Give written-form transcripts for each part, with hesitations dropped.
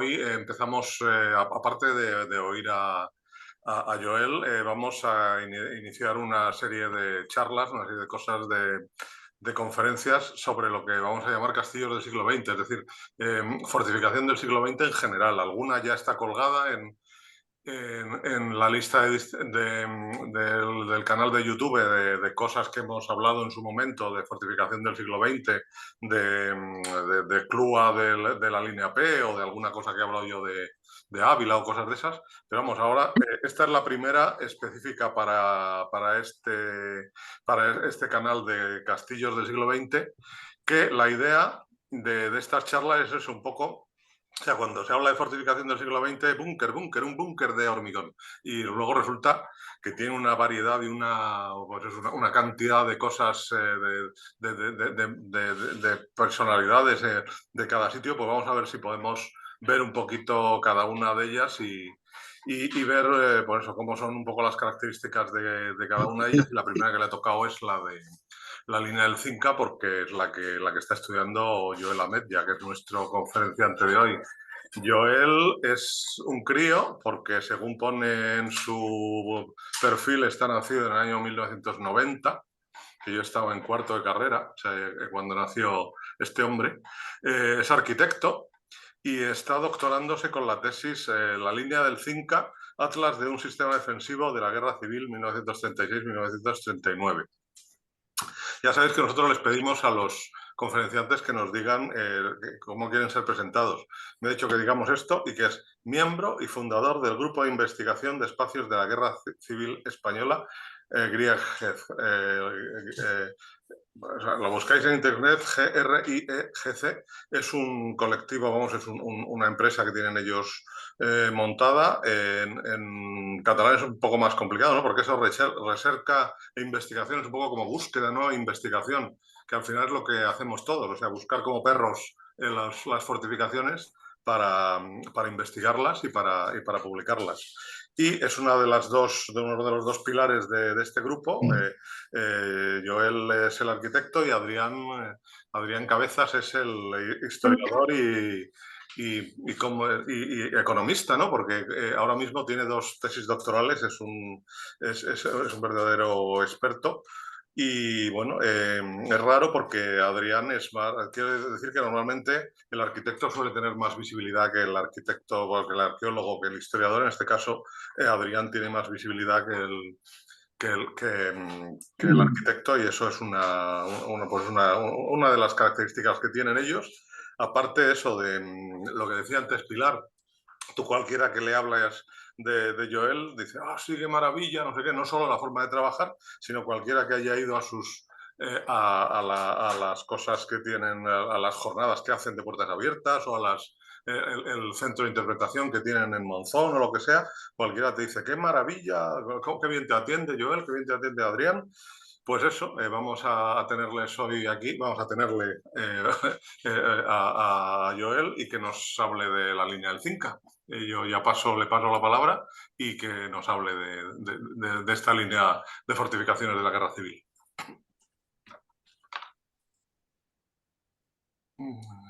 Hoy empezamos, aparte de oír a Joel, vamos a iniciar una serie de charlas, una serie de cosas de conferencias sobre lo que vamos a llamar castillos del siglo XX, es decir, fortificación del siglo XX en general. Alguna ya está colgada en la lista del canal de YouTube de cosas que hemos hablado en su momento de fortificación del siglo XX, de Clua de la línea P o de alguna cosa que he hablado yo de Ávila o cosas de esas. Pero vamos, ahora esta es la primera específica para este canal de castillos del siglo XX, que la idea de estas charlas es eso un poco. O sea, cuando se habla de fortificación del siglo XX, búnker, búnker, un búnker de hormigón. Y luego resulta que tiene una variedad y una cantidad de cosas, de personalidades de cada sitio. Pues vamos a ver si podemos ver un poquito cada una de ellas y ver, por eso, cómo son un poco las características de cada una de ellas. Y la primera que le ha tocado es la de la línea del Cinca, porque es la que está estudiando Joel Ametlla, que es nuestro conferenciante de hoy. Joel es un crío, porque según pone en su perfil, está nacido en el año 1990, que yo estaba en cuarto de carrera, o sea, cuando nació este hombre. Es arquitecto y está doctorándose con la tesis La línea del Cinca, Atlas de un sistema defensivo de la Guerra Civil 1936-1939. Ya sabéis que nosotros les pedimos a los conferenciantes que nos digan cómo quieren ser presentados. Me ha dicho que digamos esto y que es miembro y fundador del Grupo de Investigación de Espacios de la Guerra Civil Española, GRIEGC. Lo buscáis en internet, GRIEGC, es un colectivo, vamos, es una empresa que tienen ellos montada. En catalán es un poco más complicado, ¿no? Porque eso recerca e investigación es un poco como búsqueda, ¿no? Investigación, que al final es lo que hacemos todos, o sea, buscar como perros en las fortificaciones para investigarlas y para publicarlas. Y es uno de los dos pilares de este grupo. Joel es el arquitecto y Adrián Cabezas es el historiador y economista, ¿no? Porque ahora mismo tiene 2 tesis doctorales, es un verdadero experto. Y bueno, es raro porque Adrián quiere decir que normalmente el arquitecto suele tener más visibilidque el arquitecto, que el arqueólogo, que el historiador. En este caso, Adrián tiene más visibilidad que el arquitecto, y eso es una de las características que tienen ellos. Aparte eso de lo que decía antes Pilar, tú cualquiera que le hablas de Joel dice, sí, qué maravilla, no sé qué, no solo la forma de trabajar, sino cualquiera que haya ido a las cosas que tienen, a las jornadas que hacen de puertas abiertas o el centro de interpretación que tienen en Monzón o lo que sea, cualquiera te dice, qué maravilla, qué bien te atiende Joel, qué bien te atiende Adrián. Pues eso, vamos a tenerles hoy aquí, vamos a tenerle a Joel y que nos hable de la línea del Cinca. Yo ya le paso la palabra y que nos hable de esta línea de fortificaciones de la Guerra Civil.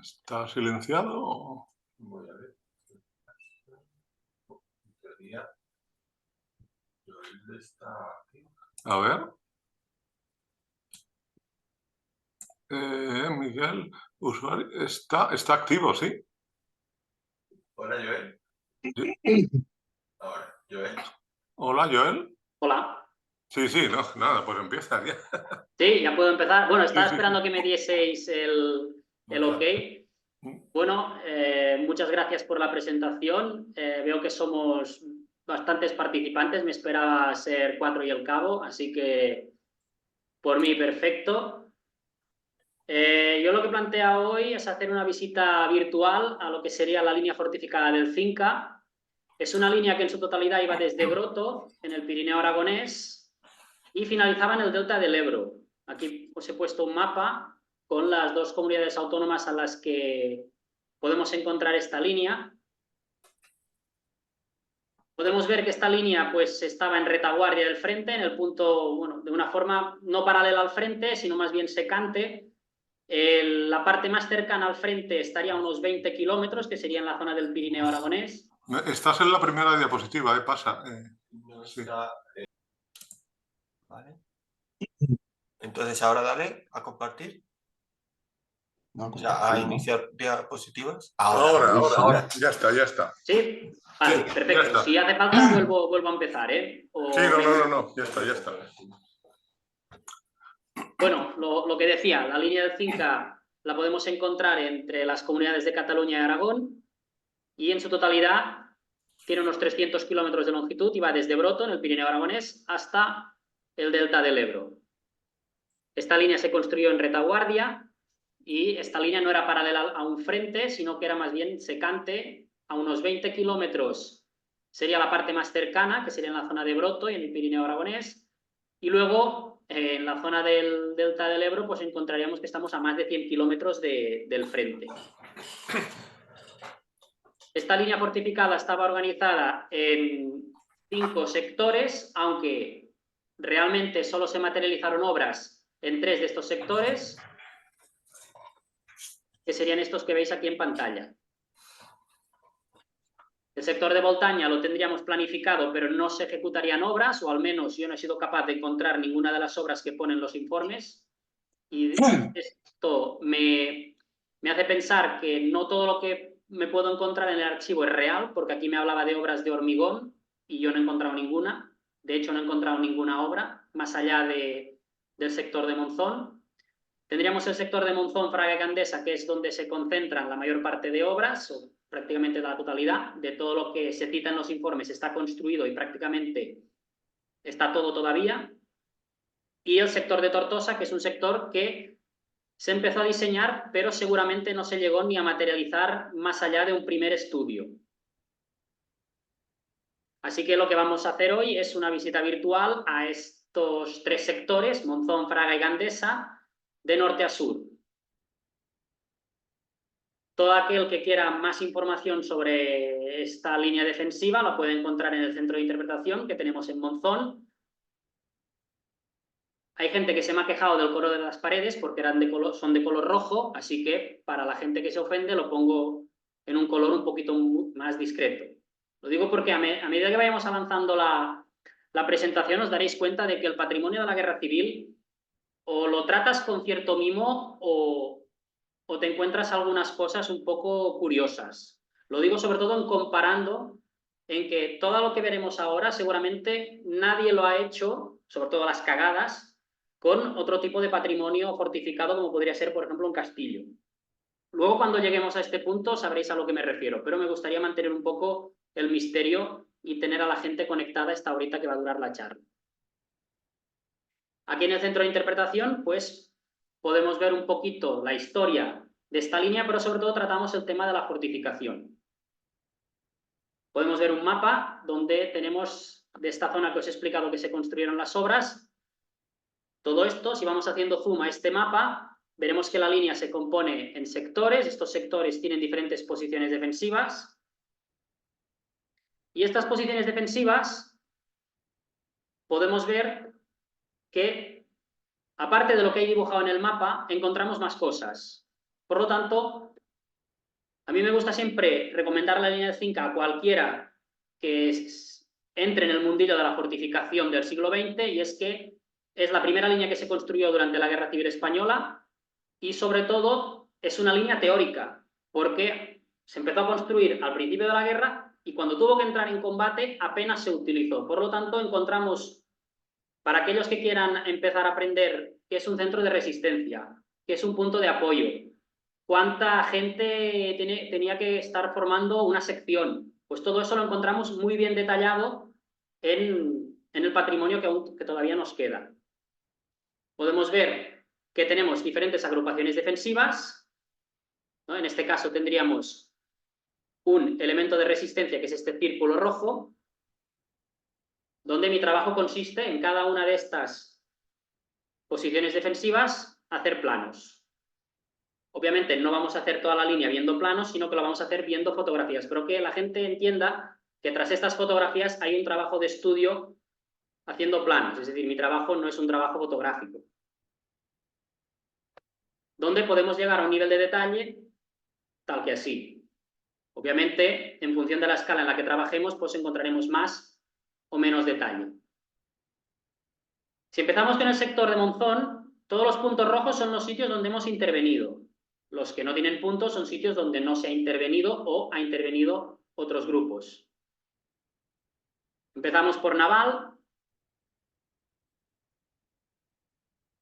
¿Está silenciado? Voy a ver. Joel está aquí. A ver. Miguel, usuario, está activo, sí. Hola, Joel. Sí. Ahora, Joel. Hola, Joel. Hola. Sí, no, nada, pues empieza ya. Sí, ya puedo empezar. Bueno, estaba Sí. esperando que me dieseis el ok. Bueno, muchas gracias por la presentación. Veo que somos bastantes participantes. Me esperaba ser 4 y el cabo, así que por mí perfecto. Yo lo que planteo hoy es hacer una visita virtual a lo que sería la línea fortificada del Cinca. Es una línea que en su totalidad iba desde Broto, en el Pirineo aragonés, y finalizaba en el delta del Ebro. Aquí os he puesto un mapa con las 2 comunidades autónomas a las que podemos encontrar esta línea. Podemos ver que esta línea pues estaba en retaguardia del frente, en el punto, bueno, de una forma no paralela al frente, sino más bien secante, La parte más cercana al frente estaría a unos 20 kilómetros, que sería en la zona del Pirineo aragonés. Estás en la primera diapositiva, pasa. No Sí. está, vale. Entonces ahora dale a compartir. No, O sea, a compartir, ¿no? iniciar diapositivas. Ahora, ya está. ¿Sí? Vale, Sí, perfecto. ya está. Si hace falta, vuelvo a empezar, ¿eh? Sí, no, ya está. Bueno, lo que decía, la línea del Cinca la podemos encontrar entre las comunidades de Cataluña y Aragón y en su totalidad tiene unos 300 kilómetros de longitud y va desde Broto, en el Pirineo aragonés, hasta el delta del Ebro. Esta línea se construyó en retaguardia y esta línea no era paralela a un frente, sino que era más bien secante. A unos 20 kilómetros sería la parte más cercana, que sería en la zona de Broto y en el Pirineo aragonés. Y luego, en la zona del delta del Ebro, pues encontraríamos que estamos a más de 100 kilómetros del frente. Esta línea fortificada estaba organizada en 5 sectores, aunque realmente solo se materializaron obras en 3 de estos sectores, que serían estos que veis aquí en pantalla. El sector de Voltaña lo tendríamos planificado, pero no se ejecutarían obras, o al menos yo no he sido capaz de encontrar ninguna de las obras que ponen los informes. Y esto me hace pensar que no todo lo que me puedo encontrar en el archivo es real, porque aquí me hablaba de obras de hormigón y yo no he encontrado ninguna. De hecho, no he encontrado ninguna obra más allá del sector de Monzón. Tendríamos el sector de Monzón, Fraga y Gandesa, que es donde se concentran la mayor parte de obras, o prácticamente la totalidad de todo lo que se cita en los informes está construido y prácticamente está todo todavía. Y el sector de Tortosa, que es un sector que se empezó a diseñar, pero seguramente no se llegó ni a materializar más allá de un primer estudio. Así que lo que vamos a hacer hoy es una visita virtual a estos 3 sectores, Monzón, Fraga y Gandesa, de norte a sur. Todo aquel que quiera más información sobre esta línea defensiva la puede encontrar en el centro de interpretación que tenemos en Monzón. Hay gente que se me ha quejado del color de las paredes porque son de color rojo, así que para la gente que se ofende lo pongo en un color un poquito más discreto. Lo digo porque a medida que vayamos avanzando la presentación os daréis cuenta de que el patrimonio de la guerra civil o lo tratas con cierto mimo o te encuentras algunas cosas un poco curiosas. Lo digo sobre todo comparando en que todo lo que veremos ahora seguramente nadie lo ha hecho, sobre todo las cagadas, con otro tipo de patrimonio fortificado como podría ser, por ejemplo, un castillo. Luego, cuando lleguemos a este punto, sabréis a lo que me refiero, pero me gustaría mantener un poco el misterio y tener a la gente conectada esta horita que va a durar la charla. Aquí en el centro de interpretación, pues, podemos ver un poquito la historia de esta línea, pero sobre todo tratamos el tema de la fortificación. Podemos ver un mapa donde tenemos de esta zona que os he explicado que se construyeron las obras. Todo esto, si vamos haciendo zoom a este mapa, veremos que la línea se compone en sectores. Estos sectores tienen diferentes posiciones defensivas. Y estas posiciones defensivas podemos ver que, aparte de lo que hay dibujado en el mapa, encontramos más cosas. Por lo tanto, a mí me gusta siempre recomendar la línea de Cinca a cualquiera que entre en el mundillo de la fortificación del siglo XX, y es que es la primera línea que se construyó durante la Guerra Civil Española y, sobre todo, es una línea teórica, porque se empezó a construir al principio de la guerra y cuando tuvo que entrar en combate apenas se utilizó. Por lo tanto, encontramos, para aquellos que quieran empezar a aprender, qué es un centro de resistencia, qué es un punto de apoyo, cuánta gente tenía que estar formando una sección, pues todo eso lo encontramos muy bien detallado en el patrimonio que todavía nos queda. Podemos ver que tenemos diferentes agrupaciones defensivas, ¿no? En este caso tendríamos un elemento de resistencia que es este círculo rojo, donde mi trabajo consiste en cada una de estas posiciones defensivas hacer planos. Obviamente no vamos a hacer toda la línea viendo planos, sino que lo vamos a hacer viendo fotografías, pero que la gente entienda que tras estas fotografías hay un trabajo de estudio haciendo planos, es decir, mi trabajo no es un trabajo fotográfico. donde podemos llegar a un nivel de detalle tal que así. Obviamente, en función de la escala en la que trabajemos, pues encontraremos más o menos detalle. Si empezamos con el sector de Monzón, todos los puntos rojos son los sitios donde hemos intervenido. Los que no tienen puntos son sitios donde no se ha intervenido o ha intervenido otros grupos. Empezamos por Naval.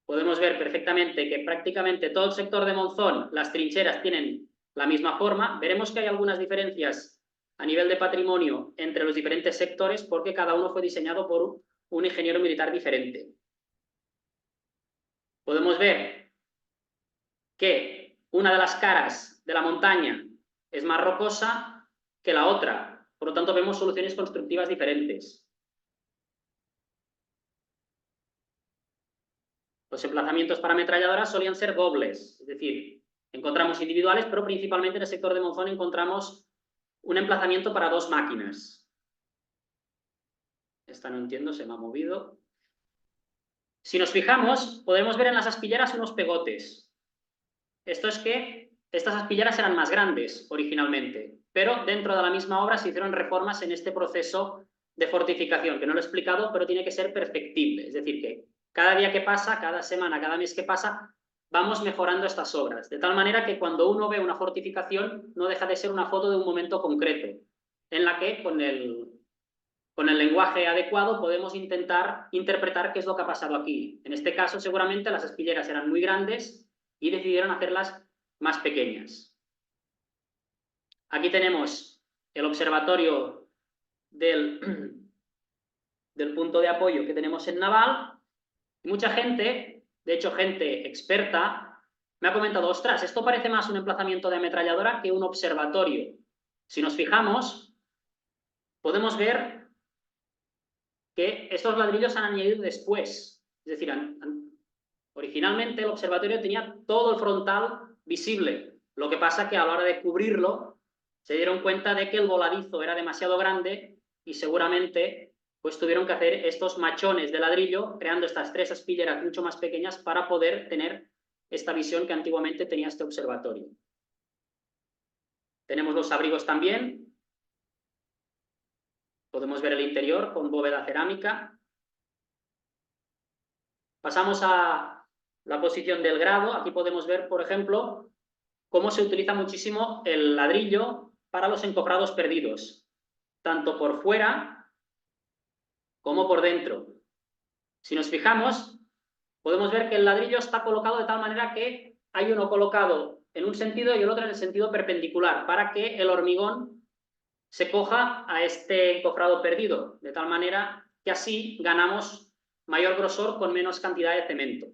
Podemos ver perfectamente que prácticamente todo el sector de Monzón, las trincheras tienen la misma forma. Veremos que hay algunas diferencias a nivel de patrimonio entre los diferentes sectores porque cada uno fue diseñado por un ingeniero militar diferente. Podemos ver que una de las caras de la montaña es más rocosa que la otra. Por lo tanto, vemos soluciones constructivas diferentes. Los emplazamientos para ametralladoras solían ser dobles, es decir, encontramos individuales, pero principalmente en el sector de Monzón encontramos un emplazamiento para 2 máquinas. Esta no entiendo, se me ha movido. Si nos fijamos, podemos ver en las aspilleras unos pegotes. Esto es que estas aspilleras eran más grandes originalmente, pero dentro de la misma obra se hicieron reformas en este proceso de fortificación, que no lo he explicado, pero tiene que ser perfectible. Es decir, que cada día que pasa, cada semana, cada mes que pasa, vamos mejorando estas obras, de tal manera que cuando uno ve una fortificación no deja de ser una foto de un momento concreto, en la que con el lenguaje adecuado podemos intentar interpretar qué es lo que ha pasado aquí. En este caso, seguramente las aspilleras eran muy grandes y decidieron hacerlas más pequeñas. Aquí tenemos el observatorio del punto de apoyo que tenemos en Naval. Mucha gente, de hecho gente experta, me ha comentado, ostras, esto parece más un emplazamiento de ametralladora que un observatorio. Si nos fijamos, podemos ver que estos ladrillos han añadido después. Es decir, originalmente el observatorio tenía todo el frontal visible. Lo que pasa que a la hora de cubrirlo se dieron cuenta de que el voladizo era demasiado grande y seguramente pues tuvieron que hacer estos machones de ladrillo, creando estas 3 aspilleras mucho más pequeñas para poder tener esta visión que antiguamente tenía este observatorio. Tenemos los abrigos también. Podemos ver el interior con bóveda cerámica. Pasamos a la posición del grado. Aquí podemos ver, por ejemplo, cómo se utiliza muchísimo el ladrillo para los encofrados perdidos, tanto por fuera como por dentro. Si nos fijamos, podemos ver que el ladrillo está colocado de tal manera que hay uno colocado en un sentido y el otro en el sentido perpendicular, para que el hormigón se coja a este encofrado perdido, de tal manera que así ganamos mayor grosor con menos cantidad de cemento.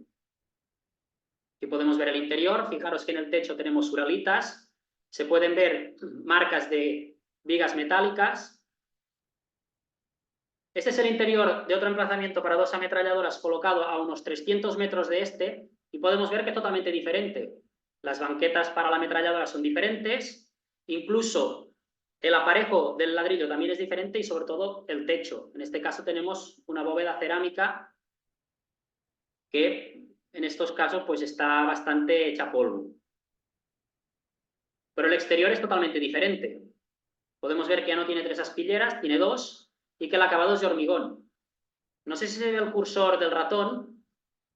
Aquí podemos ver el interior. Fijaros que en el techo tenemos uralitas, se pueden ver marcas de vigas metálicas. Este es el interior de otro emplazamiento para 2 ametralladoras colocado a unos 300 metros de este y podemos ver que es totalmente diferente. Las banquetas para la ametralladora son diferentes, incluso el aparejo del ladrillo también es diferente y sobre todo el techo. En este caso tenemos una bóveda cerámica que en estos casos pues está bastante hecha polvo. Pero el exterior es totalmente diferente. Podemos ver que ya no tiene 3 aspilleras, tiene 2 y que el acabado es de hormigón. No sé si se ve el cursor del ratón,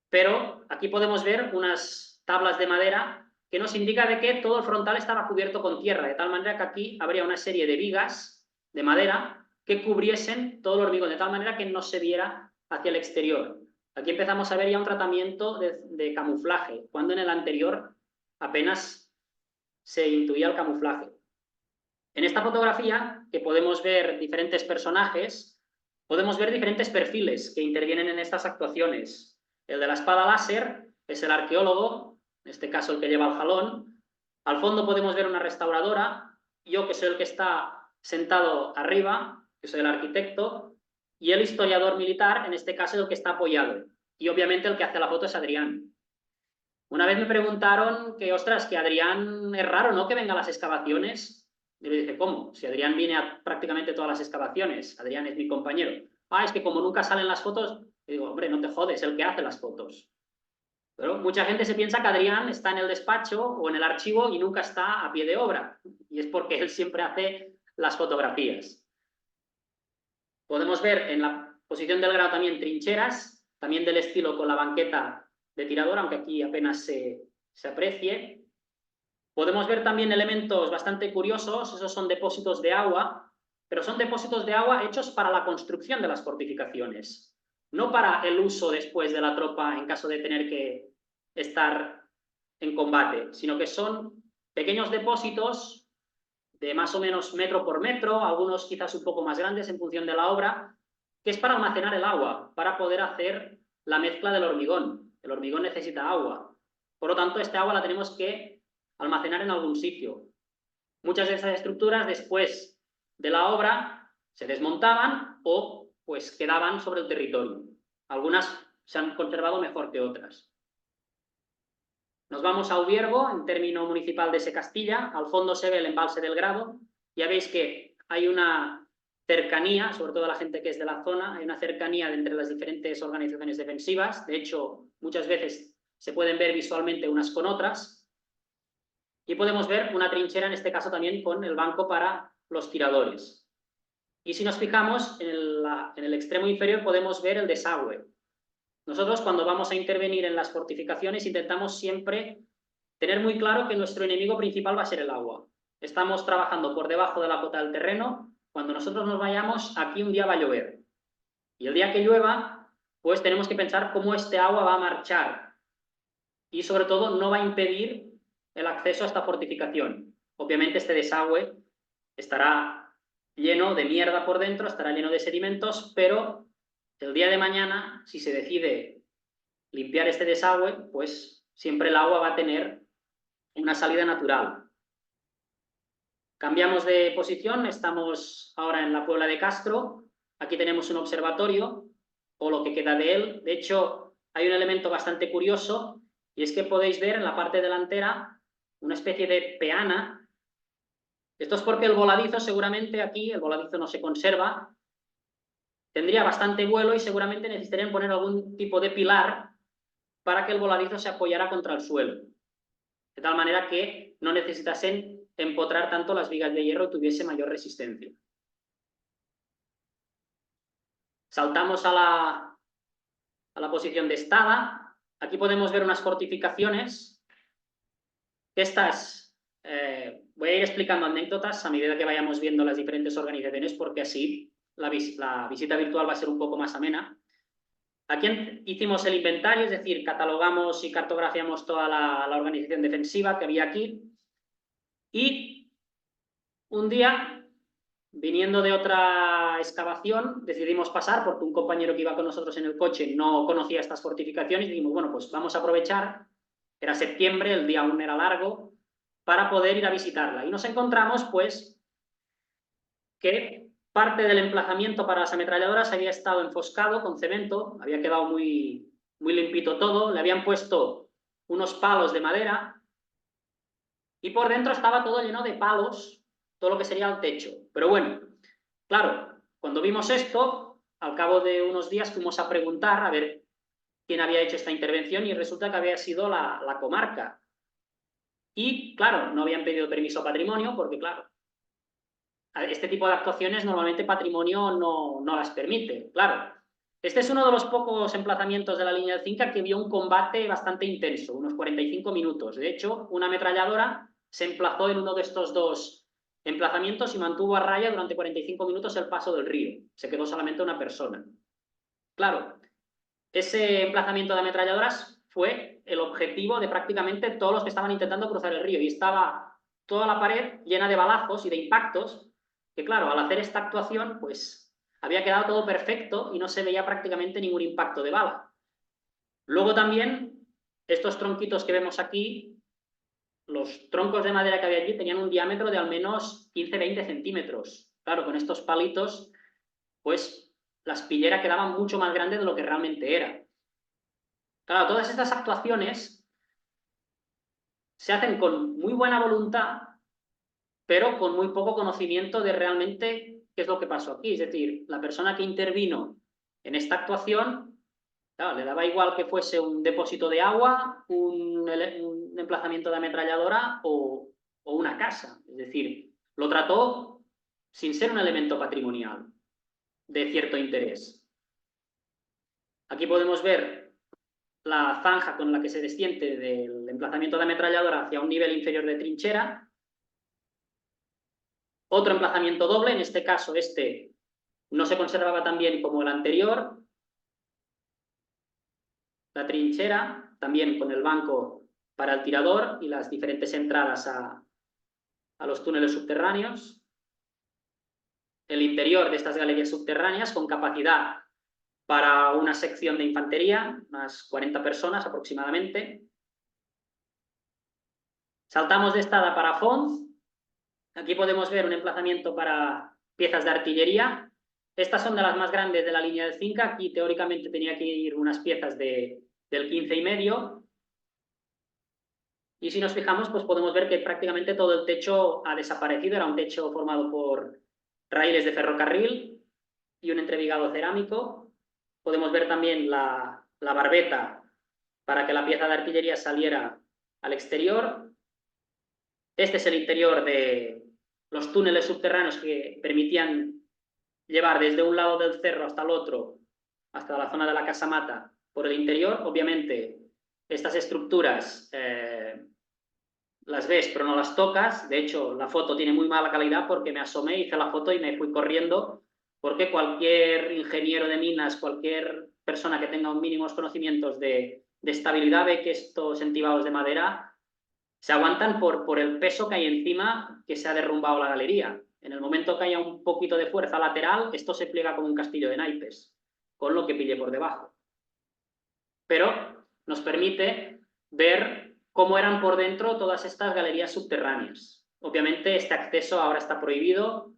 pero aquí podemos ver unas tablas de madera que nos indica de que todo el frontal estaba cubierto con tierra, de tal manera que aquí habría una serie de vigas de madera que cubriesen todo el hormigón, de tal manera que no se viera hacia el exterior. Aquí empezamos a ver ya un tratamiento de camuflaje, cuando en el anterior apenas se intuía el camuflaje. En esta fotografía, que podemos ver diferentes personajes, podemos ver diferentes perfiles que intervienen en estas actuaciones. El de la espada láser es el arqueólogo, en este caso el que lleva el jalón. Al fondo podemos ver una restauradora, yo que soy el que está sentado arriba, que soy el arquitecto, y el historiador militar, en este caso el que está apoyado. Y obviamente el que hace la foto es Adrián. Una vez me preguntaron que, ostras, que Adrián es raro, ¿no?, que venga a las excavaciones. Y le dije, ¿cómo? Si Adrián viene a prácticamente todas las excavaciones, Adrián es mi compañero. Ah, es que como nunca salen las fotos, le digo, hombre, no te jodes, el que hace las fotos. Pero mucha gente se piensa que Adrián está en el despacho o en el archivo y nunca está a pie de obra. Y es porque él siempre hace las fotografías. Podemos ver en la posición del grado también trincheras, también del estilo con la banqueta de tirador, aunque aquí apenas se aprecie. Podemos ver también elementos bastante curiosos, esos son depósitos de agua, pero son depósitos de agua hechos para la construcción de las fortificaciones, no para el uso después de la tropa en caso de tener que estar en combate, sino que son pequeños depósitos de más o menos metro por metro, algunos quizás un poco más grandes en función de la obra, que es para almacenar el agua, para poder hacer la mezcla del hormigón. El hormigón necesita agua. Por lo tanto, este agua la tenemos que almacenar en algún sitio. Muchas de esas estructuras, después de la obra, se desmontaban o pues quedaban sobre el territorio. Algunas se han conservado mejor que otras. Nos vamos a Ubiergo, en término municipal de Secastilla. Al fondo se ve el embalse del Grado. Ya veis que hay una cercanía, sobre todo la gente que es de la zona, hay una cercanía entre las diferentes organizaciones defensivas. De hecho, muchas veces se pueden ver visualmente unas con otras. Y podemos ver una trinchera, en este caso también con el banco para los tiradores. Y si nos fijamos, en el extremo inferior podemos ver el desagüe. Nosotros, cuando vamos a intervenir en las fortificaciones, intentamos siempre tener muy claro que nuestro enemigo principal va a ser el agua. Estamos trabajando por debajo de la cota del terreno. Cuando nosotros nos vayamos, aquí un día va a llover. Y el día que llueva, pues tenemos que pensar cómo este agua va a marchar. Y sobre todo, no va a impedir el acceso a esta fortificación. Obviamente este desagüe estará lleno de mierda por dentro, estará lleno de sedimentos, pero el día de mañana, si se decide limpiar este desagüe, pues siempre el agua va a tener una salida natural. Cambiamos de posición, estamos ahora en la Puebla de Castro. Aquí tenemos un observatorio, o lo que queda de él. De hecho, hay un elemento bastante curioso, y es que podéis ver en la parte delantera una especie de peana. Esto es porque el voladizo, seguramente aquí, el voladizo no se conserva, tendría bastante vuelo y seguramente necesitarían poner algún tipo de pilar para que el voladizo se apoyara contra el suelo. De tal manera que no necesitasen empotrar tanto las vigas de hierro y tuviese mayor resistencia. Saltamos a la posición de estada. Aquí podemos ver unas fortificaciones. Estas, voy a ir explicando anécdotas a medida que vayamos viendo las diferentes organizaciones, porque así la visita virtual va a ser un poco más amena. Aquí hicimos el inventario, es decir, catalogamos y cartografiamos toda la organización defensiva que había aquí. Y un día, viniendo de otra excavación, decidimos pasar porque un compañero que iba con nosotros en el coche no conocía estas fortificaciones y dijimos, bueno, pues vamos a aprovechar, era septiembre, el día aún era largo, para poder ir a visitarla. Y nos encontramos, pues, que parte del emplazamiento para las ametralladoras había estado enfoscado con cemento, había quedado muy, muy limpito todo, le habían puesto unos palos de madera y por dentro estaba todo lleno de palos, todo lo que sería el techo. Pero bueno, claro, cuando vimos esto, al cabo de unos días fuimos a preguntar a ver quién había hecho esta intervención y resulta que había sido la comarca. Y claro, no habían pedido permiso a patrimonio porque claro, este tipo de actuaciones normalmente patrimonio no las permite, claro. Este es uno de los pocos emplazamientos de la línea del Cinca que vio un combate bastante intenso, unos 45 minutos. De hecho, una ametralladora se emplazó en uno de estos dos emplazamientos y mantuvo a raya durante 45 minutos el paso del río. Se quedó solamente una persona. Claro, ese emplazamiento de ametralladoras fue el objetivo de prácticamente todos los que estaban intentando cruzar el río y estaba toda la pared llena de balazos y de impactos que, claro, al hacer esta actuación, pues había quedado todo perfecto y no se veía prácticamente ningún impacto de bala. Luego también, estos tronquitos que vemos aquí, los troncos de madera que había allí tenían un diámetro de al menos 15-20 centímetros. Claro, con estos palitos, pues la espillera quedaba mucho más grande de lo que realmente era. Claro, todas estas actuaciones se hacen con muy buena voluntad, pero con muy poco conocimiento de realmente qué es lo que pasó aquí. Es decir, la persona que intervino en esta actuación Claro, le daba igual que fuese un depósito de agua, un emplazamiento de ametralladora o una casa. Es decir, lo trató sin ser un elemento patrimonial de cierto interés. Aquí podemos ver la zanja con la que se desciende del emplazamiento de ametralladora hacia un nivel inferior de trinchera. Otro emplazamiento doble, en este caso este no se conservaba tan bien como el anterior. La trinchera, también con el banco para el tirador y las diferentes entradas a los túneles subterráneos. El interior de estas galerías subterráneas con capacidad para una sección de infantería, unas 40 personas aproximadamente. Saltamos de Estada para Fons. Aquí podemos ver un emplazamiento para piezas de artillería. Estas son de las más grandes de la línea del Cinca. Aquí teóricamente tenía que ir unas piezas del 15,5. Y si nos fijamos, pues podemos ver que prácticamente todo el techo ha desaparecido. Era un techo formado por raíles de ferrocarril y un entrevigado cerámico. Podemos ver también la barbeta para que la pieza de artillería saliera al exterior. Este es el interior de los túneles subterráneos que permitían llevar desde un lado del cerro hasta el otro, hasta la zona de la casamata, por el interior. Obviamente, estas estructuras las ves pero no las tocas. De hecho, la foto tiene muy mala calidad porque me asomé, hice la foto y me fui corriendo, porque cualquier ingeniero de minas, cualquier persona que tenga un mínimos conocimientos de estabilidad ve que estos entibados de madera se aguantan por el peso que hay encima, que se ha derrumbado la galería. En el momento que haya un poquito de fuerza lateral, esto se pliega como un castillo de naipes, con lo que pille por debajo. Pero nos permite ver cómo eran por dentro todas estas galerías subterráneas. Obviamente este acceso ahora está prohibido.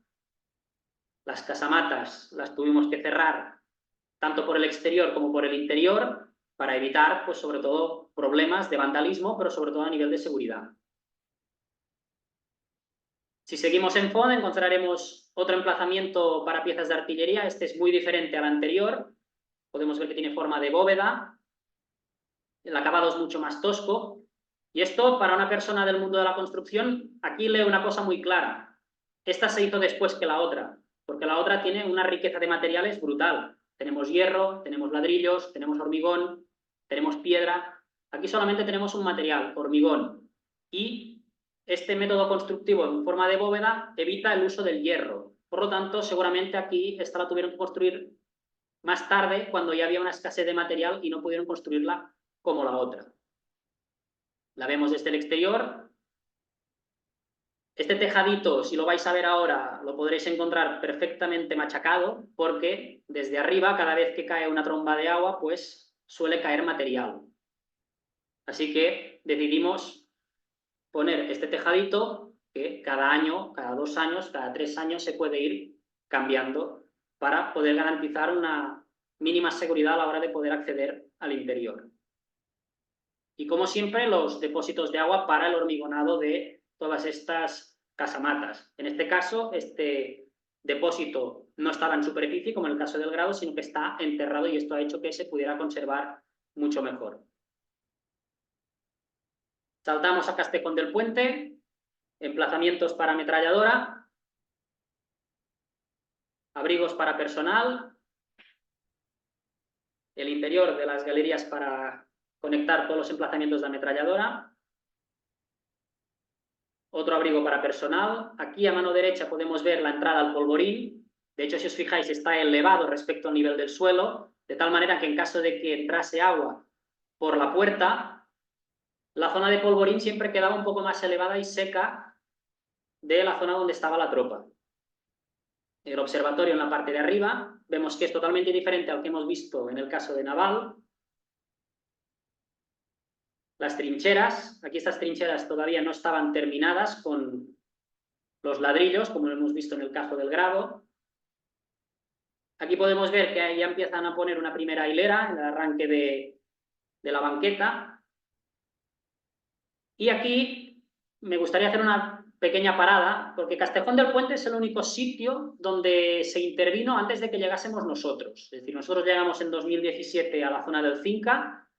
Las casamatas las tuvimos que cerrar tanto por el exterior como por el interior, para evitar, pues sobre todo, problemas de vandalismo, pero sobre todo a nivel de seguridad. Si seguimos en Font, encontraremos otro emplazamiento para piezas de artillería. Este es muy diferente al anterior. Podemos ver que tiene forma de bóveda. El acabado es mucho más tosco. Y esto, para una persona del mundo de la construcción, aquí leo una cosa muy clara. Esta se hizo después que la otra, porque la otra tiene una riqueza de materiales brutal. Tenemos hierro, tenemos ladrillos, tenemos hormigón, tenemos piedra. Aquí solamente tenemos un material, hormigón. Y este método constructivo en forma de bóveda evita el uso del hierro. Por lo tanto, seguramente aquí esta la tuvieron que construir más tarde, cuando ya había una escasez de material y no pudieron construirla como la otra. La vemos desde el exterior. Este tejadito, si lo vais a ver ahora, lo podréis encontrar perfectamente machacado, porque desde arriba, cada vez que cae una tromba de agua, pues suele caer material. Así que decidimos poner este tejadito, que cada año, cada 2 años, cada 3 años se puede ir cambiando para poder garantizar una mínima seguridad a la hora de poder acceder al interior. Y como siempre, los depósitos de agua para el hormigonado de todas estas casamatas. En este caso, este depósito no estaba en superficie, como en el caso del grado, sino que está enterrado, y esto ha hecho que se pudiera conservar mucho mejor. Saltamos a Castejón del Puente, emplazamientos para ametralladora, abrigos para personal, el interior de las galerías para conectar todos los emplazamientos de ametralladora, otro abrigo para personal. Aquí a mano derecha podemos ver la entrada al polvorín. De hecho, si os fijáis, está elevado respecto al nivel del suelo, de tal manera que en caso de que entrase agua por la puerta, la zona de polvorín siempre quedaba un poco más elevada y seca de la zona donde estaba la tropa. El observatorio en la parte de arriba, vemos que es totalmente diferente al que hemos visto en el caso de Naval. Las trincheras, aquí estas trincheras todavía no estaban terminadas con los ladrillos, como lo hemos visto en el caso del grado. Aquí podemos ver que ya empiezan a poner una primera hilera en el arranque de la banqueta. Y aquí me gustaría hacer una pequeña parada, porque Castejón del Puente es el único sitio donde se intervino antes de que llegásemos nosotros. Es decir, nosotros llegamos en 2017 a la zona del Cinca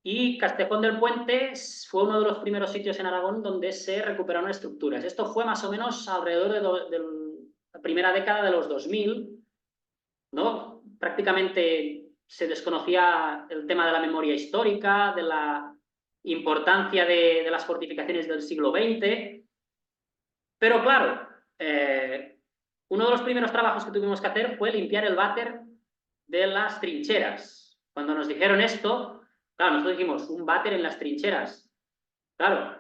y Castejón del Puente fue uno de los primeros sitios en Aragón donde se recuperaron estructuras. Esto fue más o menos alrededor de la primera década de los 2000, ¿no? Prácticamente se desconocía el tema de la memoria histórica, de la importancia de las fortificaciones del siglo XX, pero claro, uno de los primeros trabajos que tuvimos que hacer fue limpiar el váter de las trincheras. Cuando nos dijeron esto, claro, nosotros dijimos, un váter en las trincheras. Claro,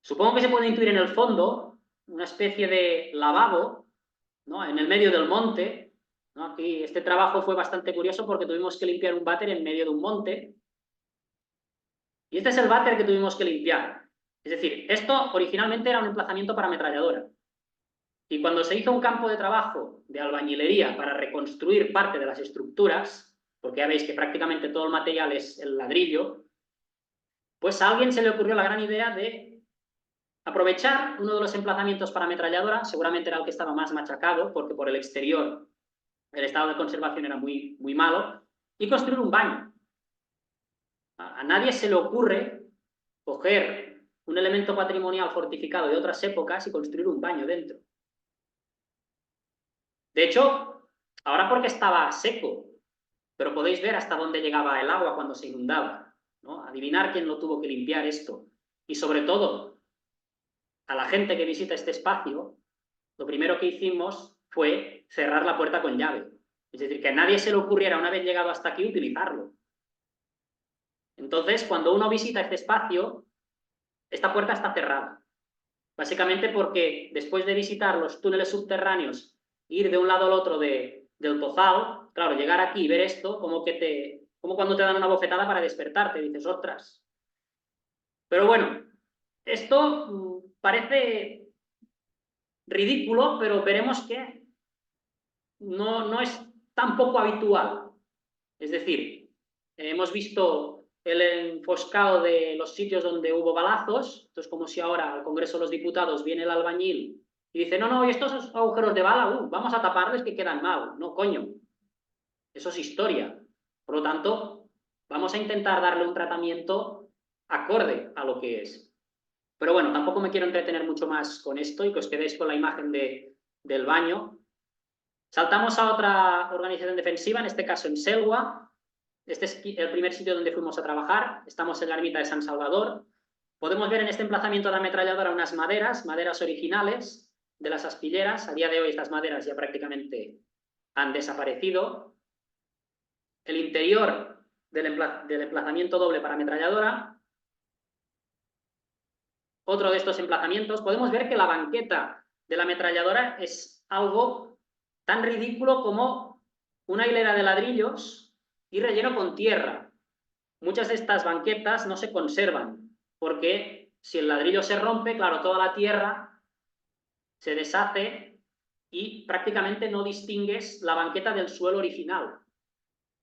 supongo que se puede intuir en el fondo una especie de lavabo, ¿no? En el medio del monte, ¿no? Aquí este trabajo fue bastante curioso porque tuvimos que limpiar un váter en medio de un monte. Y este es el váter que tuvimos que limpiar. Es decir, esto originalmente era un emplazamiento para ametralladora. Y cuando se hizo un campo de trabajo de albañilería para reconstruir parte de las estructuras, porque ya veis que prácticamente todo el material es el ladrillo, pues a alguien se le ocurrió la gran idea de aprovechar uno de los emplazamientos para ametralladora, seguramente era el que estaba más machacado, porque por el exterior el estado de conservación era muy, muy malo, y construir un baño. A nadie se le ocurre coger un elemento patrimonial fortificado de otras épocas y construir un baño dentro. De hecho, ahora porque estaba seco, pero podéis ver hasta dónde llegaba el agua cuando se inundaba, ¿no? Adivinar quién lo tuvo que limpiar esto. Y sobre todo, a la gente que visita este espacio, lo primero que hicimos fue cerrar la puerta con llave. Es decir, que a nadie se le ocurriera, una vez llegado hasta aquí, utilizarlo. Entonces, cuando uno visita este espacio, esta puerta está cerrada. Básicamente porque después de visitar los túneles subterráneos, ir de un lado al otro del Tozal, claro, llegar aquí y ver esto, como cuando te dan una bofetada para despertarte, dices, ostras. Pero bueno, esto parece ridículo, pero veremos que no es tan poco habitual. Es decir, hemos visto el enfoscado de los sitios donde hubo balazos, entonces como si ahora al Congreso de los Diputados viene el albañil y dice, no, y estos agujeros de bala, vamos a taparles que quedan mal. No, coño, eso es historia. Por lo tanto, vamos a intentar darle un tratamiento acorde a lo que es. Pero bueno, tampoco me quiero entretener mucho más con esto y que os quedéis con la imagen del baño. Saltamos a otra organización defensiva, en este caso en Selwa. Este es el primer sitio donde fuimos a trabajar. Estamos en la ermita de San Salvador. Podemos ver en este emplazamiento de ametralladora unas maderas originales de las aspilleras. A día de hoy estas maderas ya prácticamente han desaparecido. El interior del emplazamiento doble para ametralladora. Otro de estos emplazamientos. Podemos ver que la banqueta de la ametralladora es algo tan ridículo como una hilera de ladrillos y relleno con tierra. Muchas de estas banquetas no se conservan, porque si el ladrillo se rompe, claro, toda la tierra se deshace y prácticamente no distingues la banqueta del suelo original.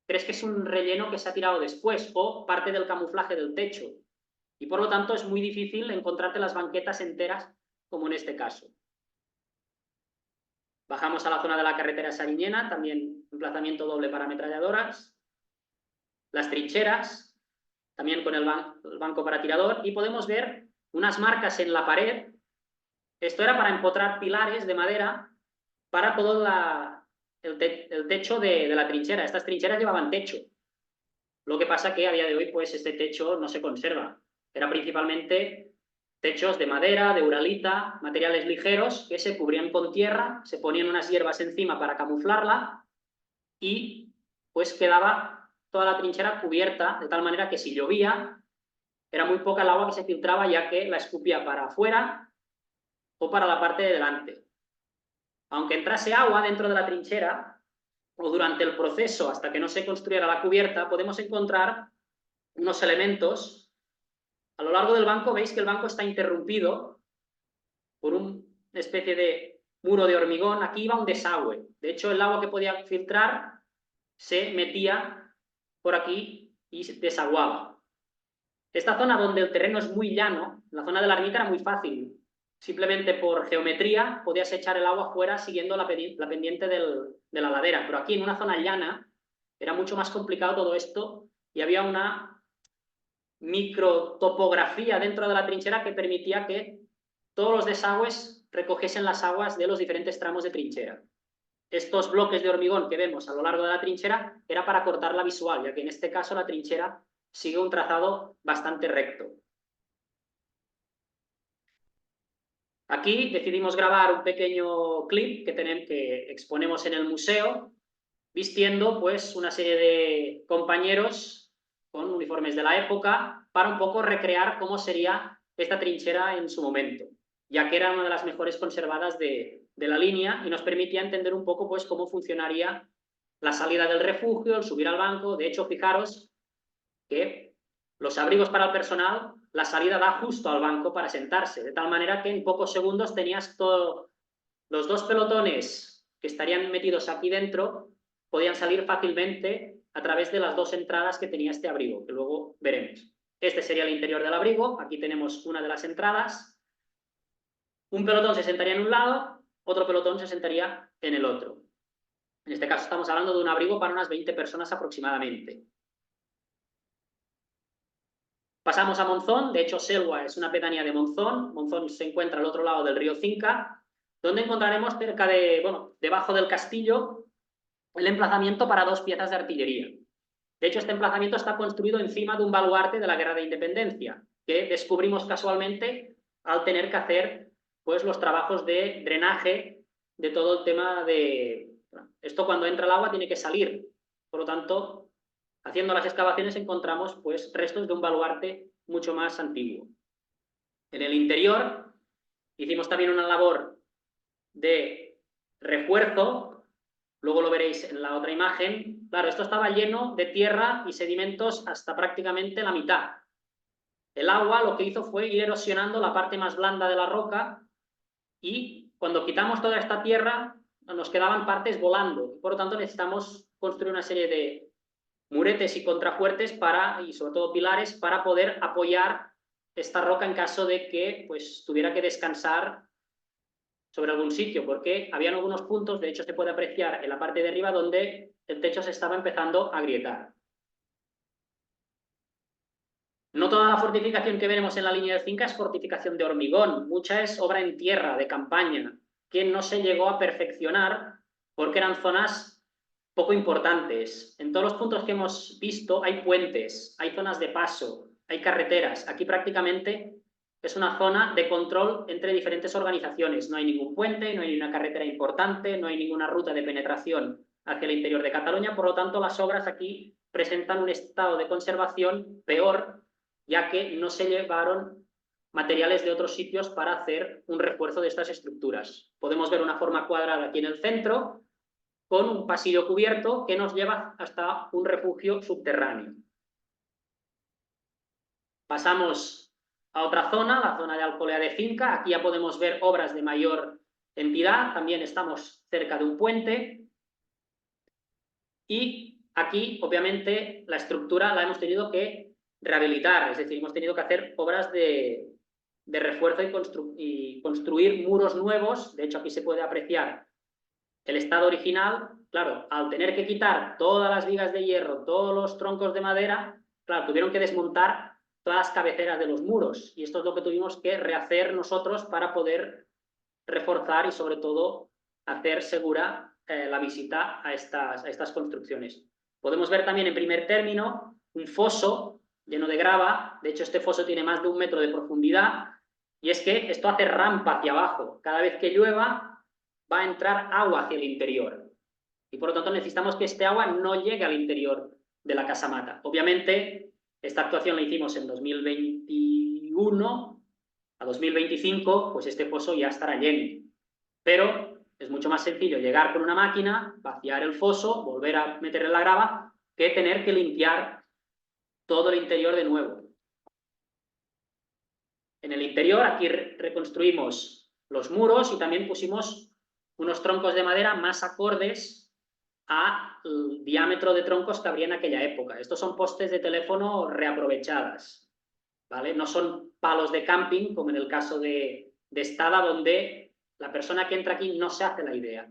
Crees que es un relleno que se ha tirado después o parte del camuflaje del techo. Y por lo tanto es muy difícil encontrarte las banquetas enteras, como en este caso. Bajamos a la zona de la carretera Sariñena, también emplazamiento doble para ametralladoras. Las trincheras, también con el banco para tirador, y podemos ver unas marcas en la pared. Esto era para empotrar pilares de madera para todo el techo de la trinchera. Estas trincheras llevaban techo. Lo que pasa que a día de hoy pues este techo no se conserva. Era principalmente techos de madera, de uralita, materiales ligeros que se cubrían con tierra, se ponían unas hierbas encima para camuflarla y pues quedaba toda la trinchera cubierta de tal manera que si llovía era muy poca el agua que se filtraba, ya que la escupía para afuera o para la parte de delante. Aunque entrase agua dentro de la trinchera o durante el proceso hasta que no se construyera la cubierta, podemos encontrar unos elementos. A lo largo del banco veis que el banco está interrumpido por una especie de muro de hormigón. Aquí iba un desagüe. De hecho, el agua que podía filtrar se metía por aquí y desaguaba. Esta zona donde el terreno es muy llano, la zona de la ermita era muy fácil. Simplemente por geometría podías echar el agua fuera siguiendo la pendiente de la ladera. Pero aquí en una zona llana era mucho más complicado todo esto y había una microtopografía dentro de la trinchera que permitía que todos los desagües recogiesen las aguas de los diferentes tramos de trinchera. Estos bloques de hormigón que vemos a lo largo de la trinchera era para cortar la visual, ya que en este caso la trinchera sigue un trazado bastante recto. Aquí decidimos grabar un pequeño clip que exponemos en el museo, vistiendo pues una serie de compañeros con uniformes de la época para un poco recrear cómo sería esta trinchera en su momento, ya que era una de las mejores conservadas de la línea y nos permitía entender un poco pues cómo funcionaría la salida del refugio, el subir al banco. De hecho, fijaros que los abrigos para el personal, la salida da justo al banco para sentarse, de tal manera que en pocos segundos tenías todos los dos pelotones que estarían metidos aquí dentro, podían salir fácilmente a través de las dos entradas que tenía este abrigo, que luego veremos. Este sería el interior del abrigo, aquí tenemos una de las entradas, un pelotón se sentaría en un lado, otro pelotón se sentaría en el otro. En este caso estamos hablando de un abrigo para unas 20 personas aproximadamente. Pasamos a Monzón, de hecho Selwa es una pedanía de Monzón. Monzón se encuentra al otro lado del río Cinca, donde encontraremos cerca de, bueno, debajo del castillo, el emplazamiento para dos piezas de artillería. De hecho, este emplazamiento está construido encima de un baluarte de la Guerra de Independencia, que descubrimos casualmente al tener que hacer pues, los trabajos de drenaje de todo el tema de... Esto cuando entra el agua tiene que salir, por lo tanto, haciendo las excavaciones encontramos pues, restos de un baluarte mucho más antiguo. En el interior hicimos también una labor de refuerzo, luego lo veréis en la otra imagen. Claro, esto estaba lleno de tierra y sedimentos hasta prácticamente la mitad. El agua lo que hizo fue ir erosionando la parte más blanda de la roca y cuando quitamos toda esta tierra nos quedaban partes volando. Por lo tanto necesitamos construir una serie de muretes y contrafuertes y sobre todo pilares para poder apoyar esta roca en caso de que pues, tuviera que descansar sobre algún sitio, porque habían algunos puntos, de hecho se puede apreciar en la parte de arriba, donde el techo se estaba empezando a agrietar. No toda la fortificación que veremos en la línea del Cinca es fortificación de hormigón, mucha es obra en tierra, de campaña, que no se llegó a perfeccionar porque eran zonas poco importantes. En todos los puntos que hemos visto hay puentes, hay zonas de paso, hay carreteras. Aquí prácticamente es una zona de control entre diferentes organizaciones. No hay ningún puente, no hay una carretera importante, no hay ninguna ruta de penetración hacia el interior de Cataluña. Por lo tanto, las obras aquí presentan un estado de conservación peor, ya que no se llevaron materiales de otros sitios para hacer un refuerzo de estas estructuras. Podemos ver una forma cuadrada aquí en el centro, con un pasillo cubierto que nos lleva hasta un refugio subterráneo. Pasamos a otra zona, la zona de Alcolea de Finca. Aquí ya podemos ver obras de mayor entidad, también estamos cerca de un puente. Y aquí, obviamente, la estructura la hemos tenido que rehabilitar, es decir, hemos tenido que hacer obras de refuerzo y construir muros nuevos. De hecho, aquí se puede apreciar el estado original. Claro, al tener que quitar todas las vigas de hierro, todos los troncos de madera, claro, tuvieron que desmontar todas las cabeceras de los muros, y esto es lo que tuvimos que rehacer nosotros para poder reforzar y sobre todo hacer segura la visita a estas construcciones. Podemos ver también en primer término un foso lleno de grava. De hecho, este foso tiene más de 1 metro de profundidad, y es que esto hace rampa hacia abajo. Cada vez que llueva va a entrar agua hacia el interior, y por lo tanto necesitamos que este agua no llegue al interior de la casamata. Obviamente, esta actuación la hicimos en 2021, a 2025, pues este foso ya estará lleno. Pero es mucho más sencillo llegar con una máquina, vaciar el foso, volver a meterle la grava, que tener que limpiar todo el interior de nuevo. En el interior, aquí reconstruimos los muros y también pusimos unos troncos de madera más acordes al diámetro de troncos que habría en aquella época. Estos son postes de teléfono reaprovechadas, ¿vale? No son palos de camping, como en el caso de Estada, donde la persona que entra aquí no se hace la idea.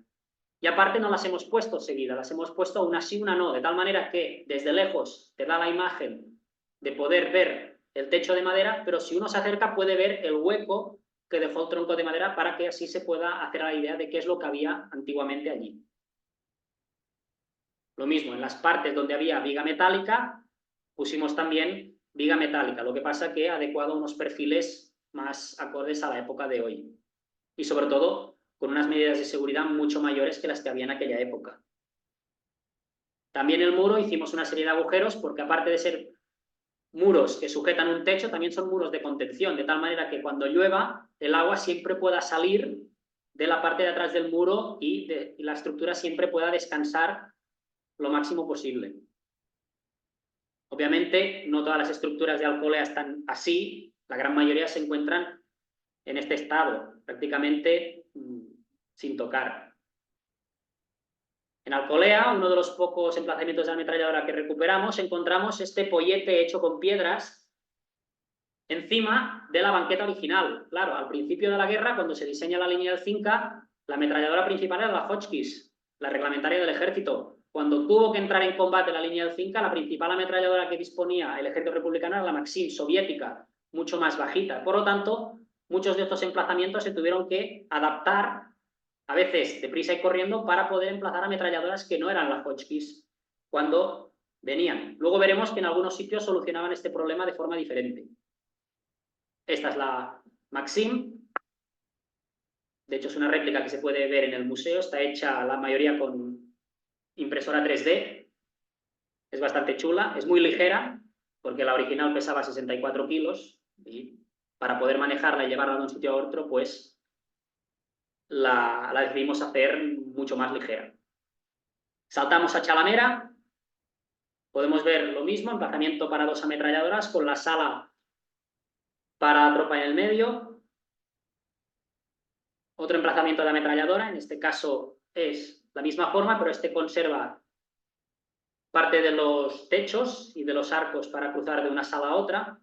Y aparte no las hemos puesto seguidas, las hemos puesto una sí, una no, de tal manera que desde lejos te da la imagen de poder ver el techo de madera, pero si uno se acerca puede ver el hueco que dejó el tronco de madera para que así se pueda hacer la idea de qué es lo que había antiguamente allí. Lo mismo, en las partes donde había viga metálica, pusimos también viga metálica, lo que pasa que adecuado a unos perfiles más acordes a la época de hoy. Y sobre todo, con unas medidas de seguridad mucho mayores que las que había en aquella época. También el muro hicimos una serie de agujeros porque aparte de ser muros que sujetan un techo, también son muros de contención, de tal manera que cuando llueva el agua siempre pueda salir de la parte de atrás del muro y la estructura siempre pueda descansar lo máximo posible. Obviamente no todas las estructuras de Alcolea están así, la gran mayoría se encuentran en este estado, prácticamente sin tocar. En Alcolea, uno de los pocos emplazamientos de ametralladora que recuperamos, encontramos este pollete hecho con piedras encima de la banqueta original. Claro, al principio de la guerra, cuando se diseña la línea del Cinca, la ametralladora principal era la Hotchkiss, la reglamentaria del ejército. Cuando tuvo que entrar en combate la línea del Cinca, la principal ametralladora que disponía el ejército republicano era la Maxim, soviética, mucho más bajita. Por lo tanto, muchos de estos emplazamientos se tuvieron que adaptar, a veces deprisa y corriendo, para poder emplazar ametralladoras que no eran las Hotchkiss cuando venían. Luego veremos que en algunos sitios solucionaban este problema de forma diferente. Esta es la Maxim. De hecho, es una réplica que se puede ver en el museo. Está hecha la mayoría con impresora 3D. Es bastante chula. Es muy ligera, porque la original pesaba 64 kilos. Y para poder manejarla y llevarla de un sitio a otro, pues la decidimos hacer mucho más ligera. Saltamos a Chalamera. Podemos ver lo mismo, emplazamiento para 2 ametralladoras con la sala para tropa en el medio. Otro emplazamiento de ametralladora, en este caso es la misma forma, pero este conserva parte de los techos y de los arcos para cruzar de una sala a otra.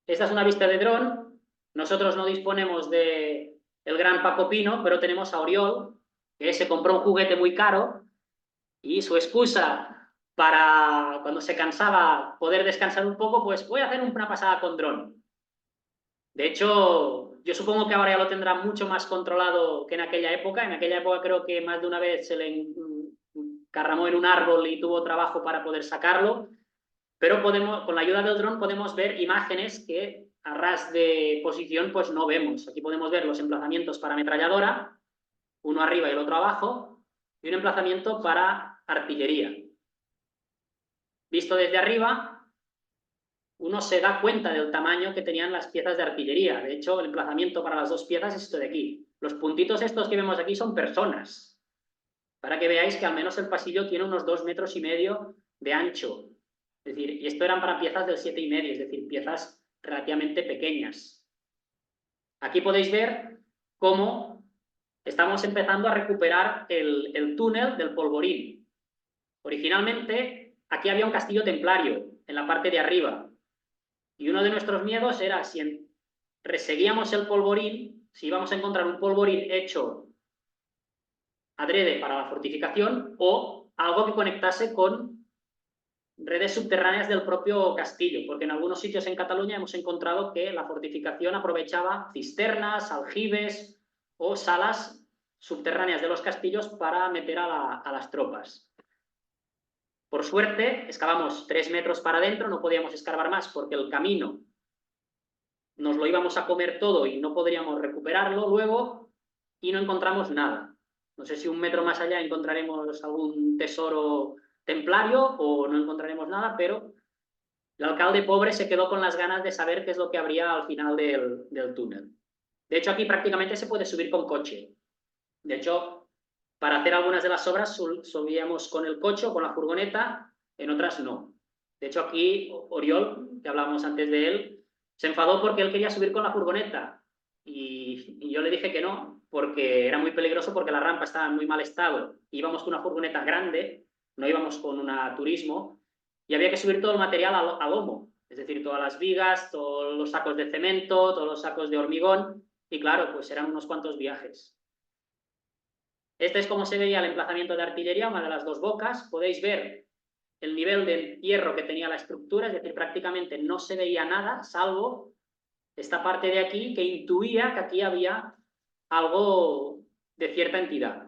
Esta es una vista de dron. Nosotros no disponemos de el gran Paco Pino, pero tenemos a Oriol, que se compró un juguete muy caro y su excusa para, cuando se cansaba, poder descansar un poco, pues voy a hacer una pasada con dron. De hecho, yo supongo que ahora ya lo tendrá mucho más controlado que en aquella época. En aquella época creo que más de una vez se le encarramó en un árbol y tuvo trabajo para poder sacarlo. Pero con la ayuda del dron podemos ver imágenes que a ras de posición pues no vemos. Aquí podemos ver los emplazamientos para ametralladora, uno arriba y el otro abajo, y un emplazamiento para artillería. Visto desde arriba, uno se da cuenta del tamaño que tenían las piezas de artillería. De hecho, el emplazamiento para las 2 piezas es esto de aquí. Los puntitos estos que vemos aquí son personas, para que veáis que al menos el pasillo tiene unos 2,5 metros de ancho. Es decir, y esto eran para piezas del 7,5, es decir, piezas relativamente pequeñas. Aquí podéis ver cómo estamos empezando a recuperar el túnel del Polvorín. Originalmente, aquí había un castillo templario, en la parte de arriba. Y uno de nuestros miedos era si reseguíamos el polvorín, si íbamos a encontrar un polvorín hecho adrede para la fortificación o algo que conectase con redes subterráneas del propio castillo, porque en algunos sitios en Cataluña hemos encontrado que la fortificación aprovechaba cisternas, aljibes o salas subterráneas de los castillos para meter a las tropas. Por suerte, excavamos 3 metros para adentro, no podíamos escarbar más porque el camino nos lo íbamos a comer todo y no podríamos recuperarlo luego y no encontramos nada. No sé si 1 metro más allá encontraremos algún tesoro templario o no encontraremos nada, pero el alcalde pobre se quedó con las ganas de saber qué es lo que habría al final del túnel. De hecho, aquí prácticamente se puede subir con coche. De hecho, para hacer algunas de las obras subíamos con el coche o con la furgoneta, en otras no. De hecho, aquí Oriol, que hablábamos antes de él, se enfadó porque él quería subir con la furgoneta y yo le dije que no, porque era muy peligroso, porque la rampa estaba en muy mal estado. Íbamos con una furgoneta grande, no íbamos con una turismo, y había que subir todo el material a lomo. Es Es decir, todas las vigas, todos los sacos de cemento, todos los sacos de hormigón, y claro, pues eran unos cuantos viajes. Este es como se veía el emplazamiento de artillería, una de las dos bocas. Podéis ver el nivel de hierro que tenía la estructura, es decir, prácticamente no se veía nada, salvo esta parte de aquí que intuía que aquí había algo de cierta entidad.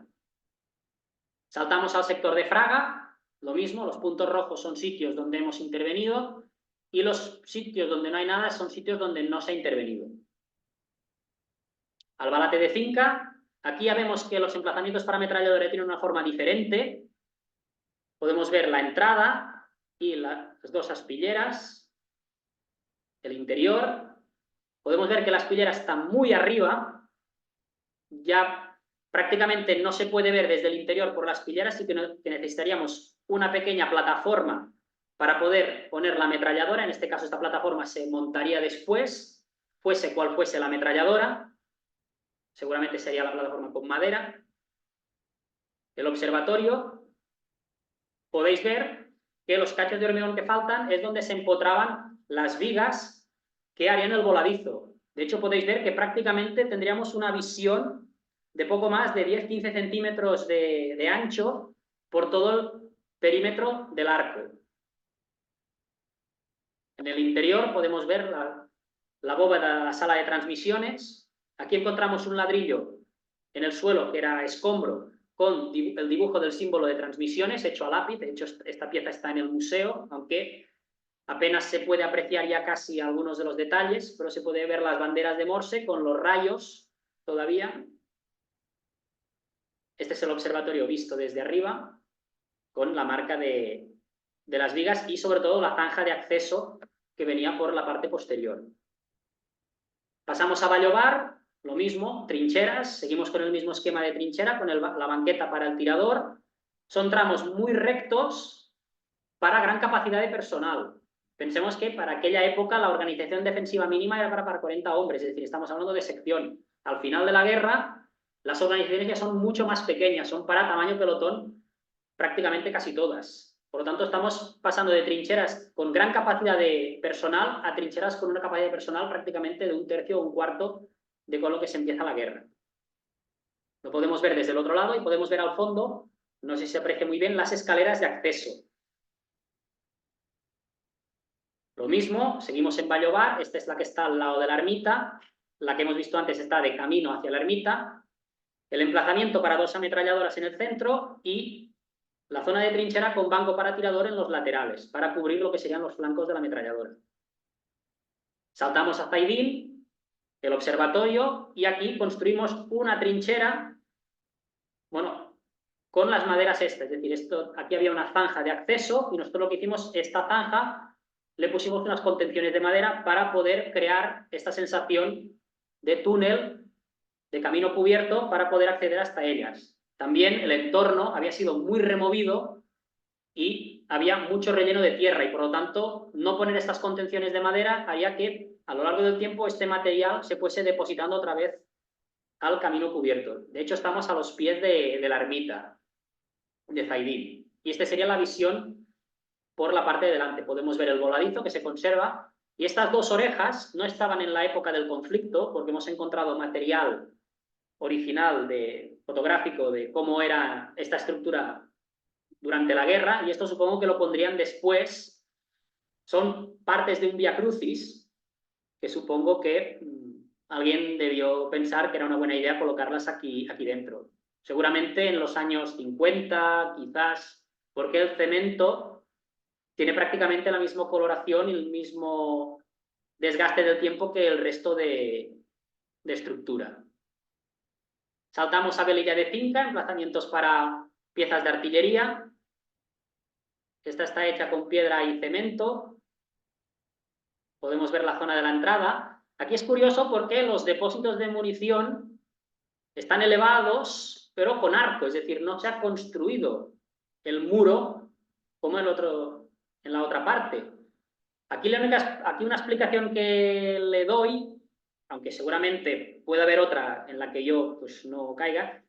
Saltamos al sector de Fraga, lo mismo, los puntos rojos son sitios donde hemos intervenido y los sitios donde no hay nada son sitios donde no se ha intervenido. Albalate de Cinca, aquí ya vemos que los emplazamientos para ametralladora tienen una forma diferente. Podemos ver la entrada y las dos aspilleras, el interior. Podemos ver que la aspillera está muy arriba, ya prácticamente no se puede ver desde el interior por la aspillera, así que necesitaríamos una pequeña plataforma para poder poner la ametralladora. En este caso esta plataforma se montaría después, fuese cual fuese la ametralladora, seguramente sería la plataforma con madera. El observatorio, podéis ver que los cachos de hormigón que faltan es donde se empotraban las vigas que harían el voladizo. De hecho, podéis ver que prácticamente tendríamos una visión de poco más de 10-15 centímetros de ancho por todo el perímetro del arco. En el interior podemos ver la bóveda de la sala de transmisiones. Aquí encontramos un ladrillo en el suelo que era escombro con el dibujo del símbolo de transmisiones hecho a lápiz. De hecho, esta pieza está en el museo, aunque apenas se puede apreciar ya casi algunos de los detalles, pero se puede ver las banderas de Morse con los rayos todavía. Este es el observatorio visto desde arriba, con la marca de las vigas y sobre todo la zanja de acceso que venía por la parte posterior. Pasamos a Vallobar, lo mismo, trincheras, seguimos con el mismo esquema de trinchera, con la banqueta para el tirador. Son tramos muy rectos para gran capacidad de personal. Pensemos que para aquella época la organización defensiva mínima era para 40 hombres, es decir, estamos hablando de sección. Al final de la guerra, las organizaciones ya son mucho más pequeñas, son para tamaño pelotón prácticamente casi todas. Por lo tanto, estamos pasando de trincheras con gran capacidad de personal a trincheras con una capacidad de personal prácticamente de 1/3 o 1/4 de con lo que se empieza la guerra. Lo podemos ver desde el otro lado y podemos ver al fondo, no sé si se aprecia muy bien, las escaleras de acceso. Lo mismo, seguimos en Vallobar, esta es la que está al lado de la ermita, la que hemos visto antes está de camino hacia la ermita, el emplazamiento para 2 ametralladoras en el centro y la zona de trinchera con banco para tirador en los laterales, para cubrir lo que serían los flancos de la ametralladora. Saltamos a Zaidín, el observatorio, y aquí construimos una trinchera, bueno, con las maderas estas, es decir, aquí había una zanja de acceso y nosotros lo que hicimos, esta zanja, le pusimos unas contenciones de madera para poder crear esta sensación de túnel, de camino cubierto, para poder acceder hasta ellas. También el entorno había sido muy removido y había mucho relleno de tierra y por lo tanto no poner estas contenciones de madera haría que a lo largo del tiempo este material se fuese depositando otra vez al camino cubierto. De hecho estamos a los pies de la ermita de Zaidín y esta sería la visión por la parte de delante. Podemos ver el voladizo que se conserva y estas 2 orejas no estaban en la época del conflicto porque hemos encontrado material original fotográfico de cómo era esta estructura durante la guerra y esto supongo que lo pondrían después. Son partes de un Vía Crucis que supongo que alguien debió pensar que era una buena idea colocarlas aquí dentro. Seguramente en los años 50 quizás, porque el cemento tiene prácticamente la misma coloración y el mismo desgaste del tiempo que el resto de estructura. Saltamos a Velilla de Cinca, emplazamientos para piezas de artillería. Esta está hecha con piedra y cemento. Podemos ver la zona de la entrada. Aquí es curioso porque los depósitos de munición están elevados, pero con arco, es decir, no se ha construido el muro como en la otra parte. Aquí una explicación que le doy, aunque seguramente puede haber otra en la que yo pues, no caiga,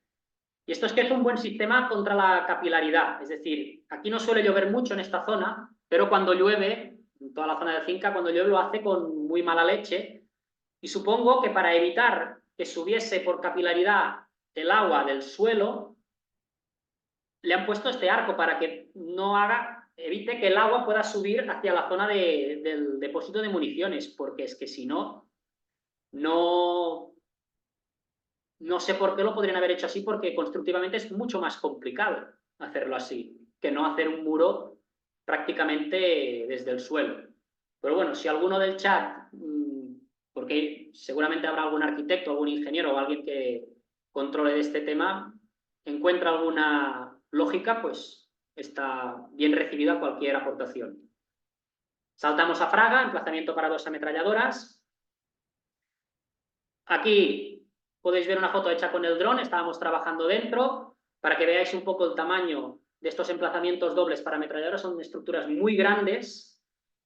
y esto es que es un buen sistema contra la capilaridad, es decir, aquí no suele llover mucho en esta zona, pero cuando llueve en toda la zona del Cinca, cuando llueve lo hace con muy mala leche, y supongo que para evitar que subiese por capilaridad el agua del suelo, le han puesto este arco para que no evite que el agua pueda subir hacia la zona del depósito de municiones, porque es que si no, no sé por qué lo podrían haber hecho así, porque constructivamente es mucho más complicado hacerlo así, que no hacer un muro prácticamente desde el suelo. Pero bueno, si alguno del chat, porque seguramente habrá algún arquitecto, algún ingeniero o alguien que controle de este tema, encuentra alguna lógica, pues está bien recibida cualquier aportación. Saltamos a Fraga, emplazamiento para 2 ametralladoras. Aquí podéis ver una foto hecha con el dron, estábamos trabajando dentro, para que veáis un poco el tamaño de estos emplazamientos dobles para ametralladoras. Son estructuras muy grandes.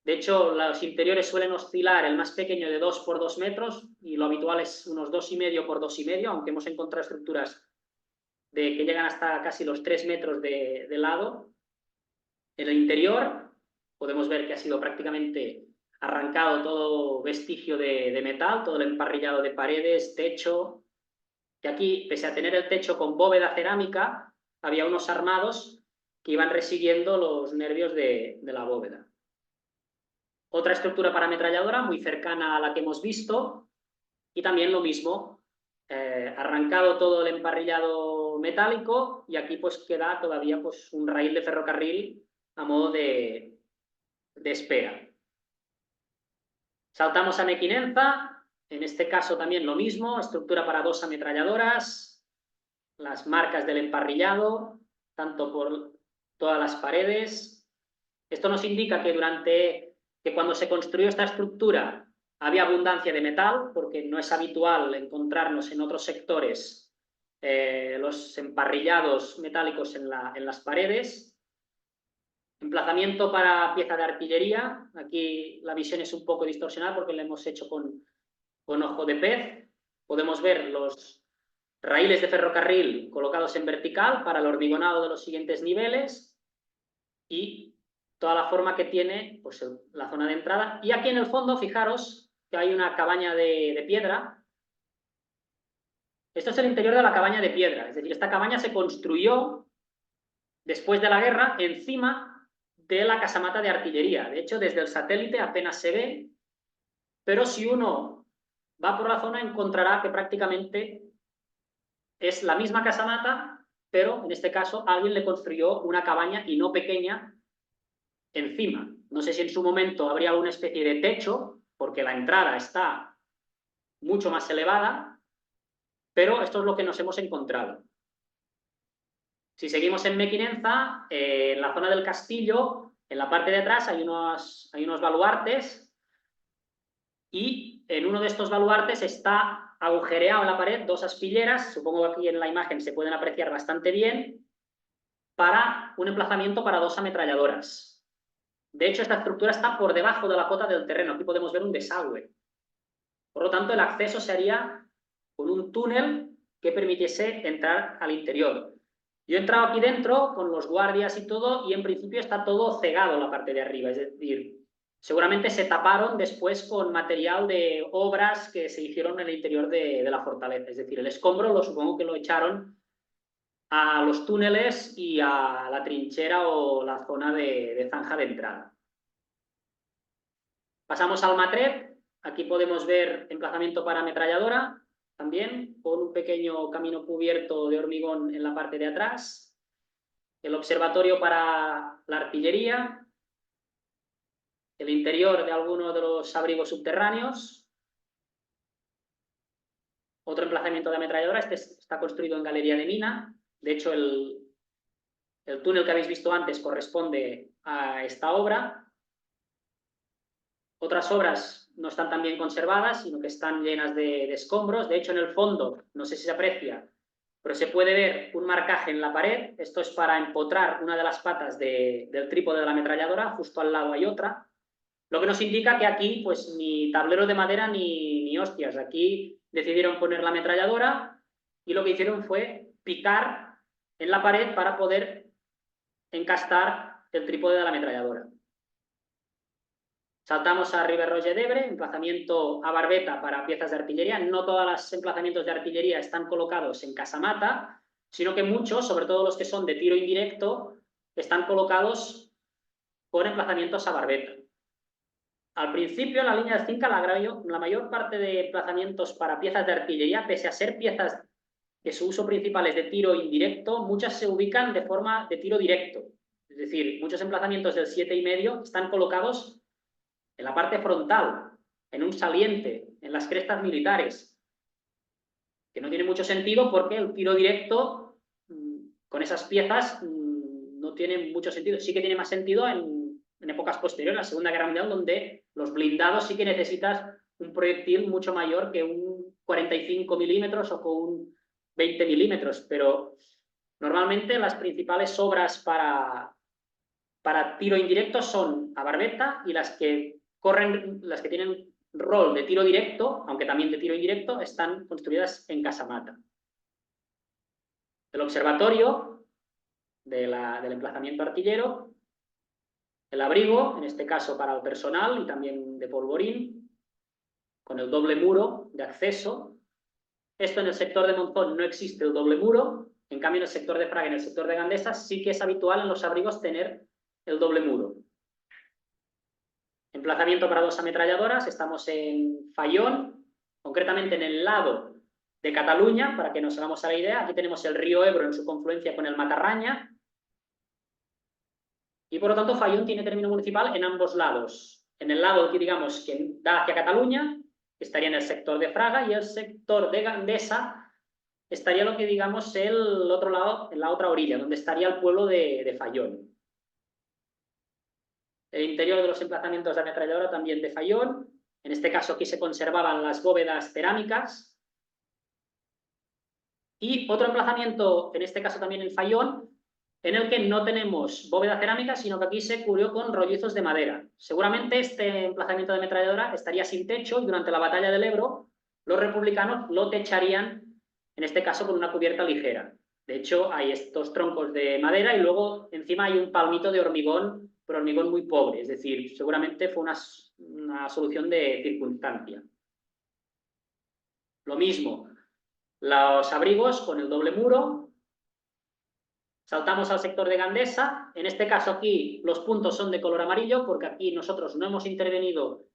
De hecho, los interiores suelen oscilar, el más pequeño de 2 por 2 metros, y lo habitual es unos 2,5 por 2,5, aunque hemos encontrado estructuras que llegan hasta casi los 3 metros de lado. En el interior podemos ver que ha sido prácticamente arrancado todo vestigio de metal, todo el emparrillado de paredes, techo, que aquí, pese a tener el techo con bóveda cerámica, había unos armados que iban resiguiendo los nervios de la bóveda. Otra estructura para ametralladora muy cercana a la que hemos visto, y también lo mismo, arrancado todo el emparrillado metálico, y aquí pues queda todavía pues un raíl de ferrocarril a modo de espera. Saltamos a Mequinenza, en este caso también lo mismo, estructura para 2 ametralladoras, las marcas del emparrillado, tanto por todas las paredes. Esto nos indica que cuando se construyó esta estructura había abundancia de metal, porque no es habitual encontrarnos en otros sectores los emparrillados metálicos en las paredes. Emplazamiento para pieza de artillería. Aquí la visión es un poco distorsionada porque la hemos hecho con ojo de pez. Podemos ver los raíles de ferrocarril colocados en vertical para el hormigonado de los siguientes niveles y toda la forma que tiene pues, la zona de entrada. Y aquí en el fondo, fijaros que hay una cabaña de piedra. Esto es el interior de la cabaña de piedra. Es decir, esta cabaña se construyó después de la guerra encima de la casamata de artillería. De hecho, desde el satélite apenas se ve, pero si uno va por la zona encontrará que prácticamente es la misma casamata, pero en este caso alguien le construyó una cabaña, y no pequeña, encima. No sé si en su momento habría alguna especie de techo, porque la entrada está mucho más elevada, pero esto es lo que nos hemos encontrado. Si seguimos en Mequinenza, en la zona del castillo, en la parte de atrás hay unos baluartes, y en uno de estos baluartes está agujereado en la pared 2 aspilleras, supongo que aquí en la imagen se pueden apreciar bastante bien, para un emplazamiento para 2 ametralladoras. De hecho, esta estructura está por debajo de la cota del terreno, aquí podemos ver un desagüe. Por lo tanto, el acceso se haría con un túnel que permitiese entrar al interior. Yo he entrado aquí dentro con los guardias y todo, y en principio está todo cegado la parte de arriba, es decir, seguramente se taparon después con material de obras que se hicieron en el interior de la fortaleza, es decir, el escombro supongo que lo echaron a los túneles y a la trinchera o la zona de zanja de entrada. Pasamos al Matret, aquí podemos ver emplazamiento para ametralladora, también con un pequeño camino cubierto de hormigón en la parte de atrás, el observatorio para la artillería, el interior de alguno de los abrigos subterráneos, otro emplazamiento de ametralladora. Este está construido en galería de mina, de hecho el túnel que habéis visto antes corresponde a esta obra. Otras obras no están tan bien conservadas, sino que están llenas de escombros. De hecho, en el fondo, no sé si se aprecia, pero se puede ver un marcaje en la pared. Esto es para empotrar una de las patas del trípode de la ametralladora, justo al lado hay otra. Lo que nos indica que aquí, pues, ni tablero de madera ni hostias. Aquí decidieron poner la ametralladora y lo que hicieron fue picar en la pared para poder encastar el trípode de la ametralladora. Saltamos a River-Roger d'Ebre, emplazamiento a barbeta para piezas de artillería. No todos los emplazamientos de artillería están colocados en casamata, sino que muchos, sobre todo los que son de tiro indirecto, están colocados con emplazamientos a barbeta. Al principio, en la línea de Cinca, la mayor parte de emplazamientos para piezas de artillería, pese a ser piezas que su uso principal es de tiro indirecto, muchas se ubican de forma de tiro directo. Es decir, muchos emplazamientos del 7,5 están colocados en la parte frontal, en un saliente, en las crestas militares, que no tiene mucho sentido porque el tiro directo con esas piezas no tiene mucho sentido. Sí que tiene más sentido en épocas posteriores, la Segunda Guerra Mundial, donde los blindados sí que necesitas un proyectil mucho mayor que un 45 milímetros o con un 20 milímetros, pero normalmente las principales obras para tiro indirecto son a barbeta, y las que tienen rol de tiro directo, aunque también de tiro indirecto, están construidas en casamata. El observatorio del emplazamiento artillero, el abrigo, en este caso para el personal y también de polvorín, con el doble muro de acceso. Esto en el sector de Monzón no existe el doble muro, en cambio en el sector de Fraga y en el sector de Gandesa sí que es habitual en los abrigos tener el doble muro. Emplazamiento para 2 ametralladoras, estamos en Fayón, concretamente en el lado de Cataluña, para que nos hagamos a la idea. Aquí tenemos el río Ebro en su confluencia con el Matarraña, y por lo tanto Fayón tiene término municipal en ambos lados. En el lado que digamos que da hacia Cataluña, estaría en el sector de Fraga, y el sector de Gandesa estaría lo que digamos el otro lado, en la otra orilla, donde estaría el pueblo de Fayón. El interior de los emplazamientos de ametralladora también de Fayón. En este caso aquí se conservaban las bóvedas cerámicas. Y otro emplazamiento, en este caso también en Fayón, en el que no tenemos bóveda cerámica, sino que aquí se cubrió con rollizos de madera. Seguramente este emplazamiento de ametralladora estaría sin techo, y durante la batalla del Ebro los republicanos lo techarían, en este caso con una cubierta ligera. De hecho, hay estos troncos de madera y luego encima hay un palmito de hormigón, pero hormigón muy pobre, es decir, seguramente fue una solución de circunstancia. Lo mismo, los abrigos con el doble muro. Saltamos al sector de Gandesa. En este caso aquí los puntos son de color amarillo, porque aquí nosotros no hemos intervenido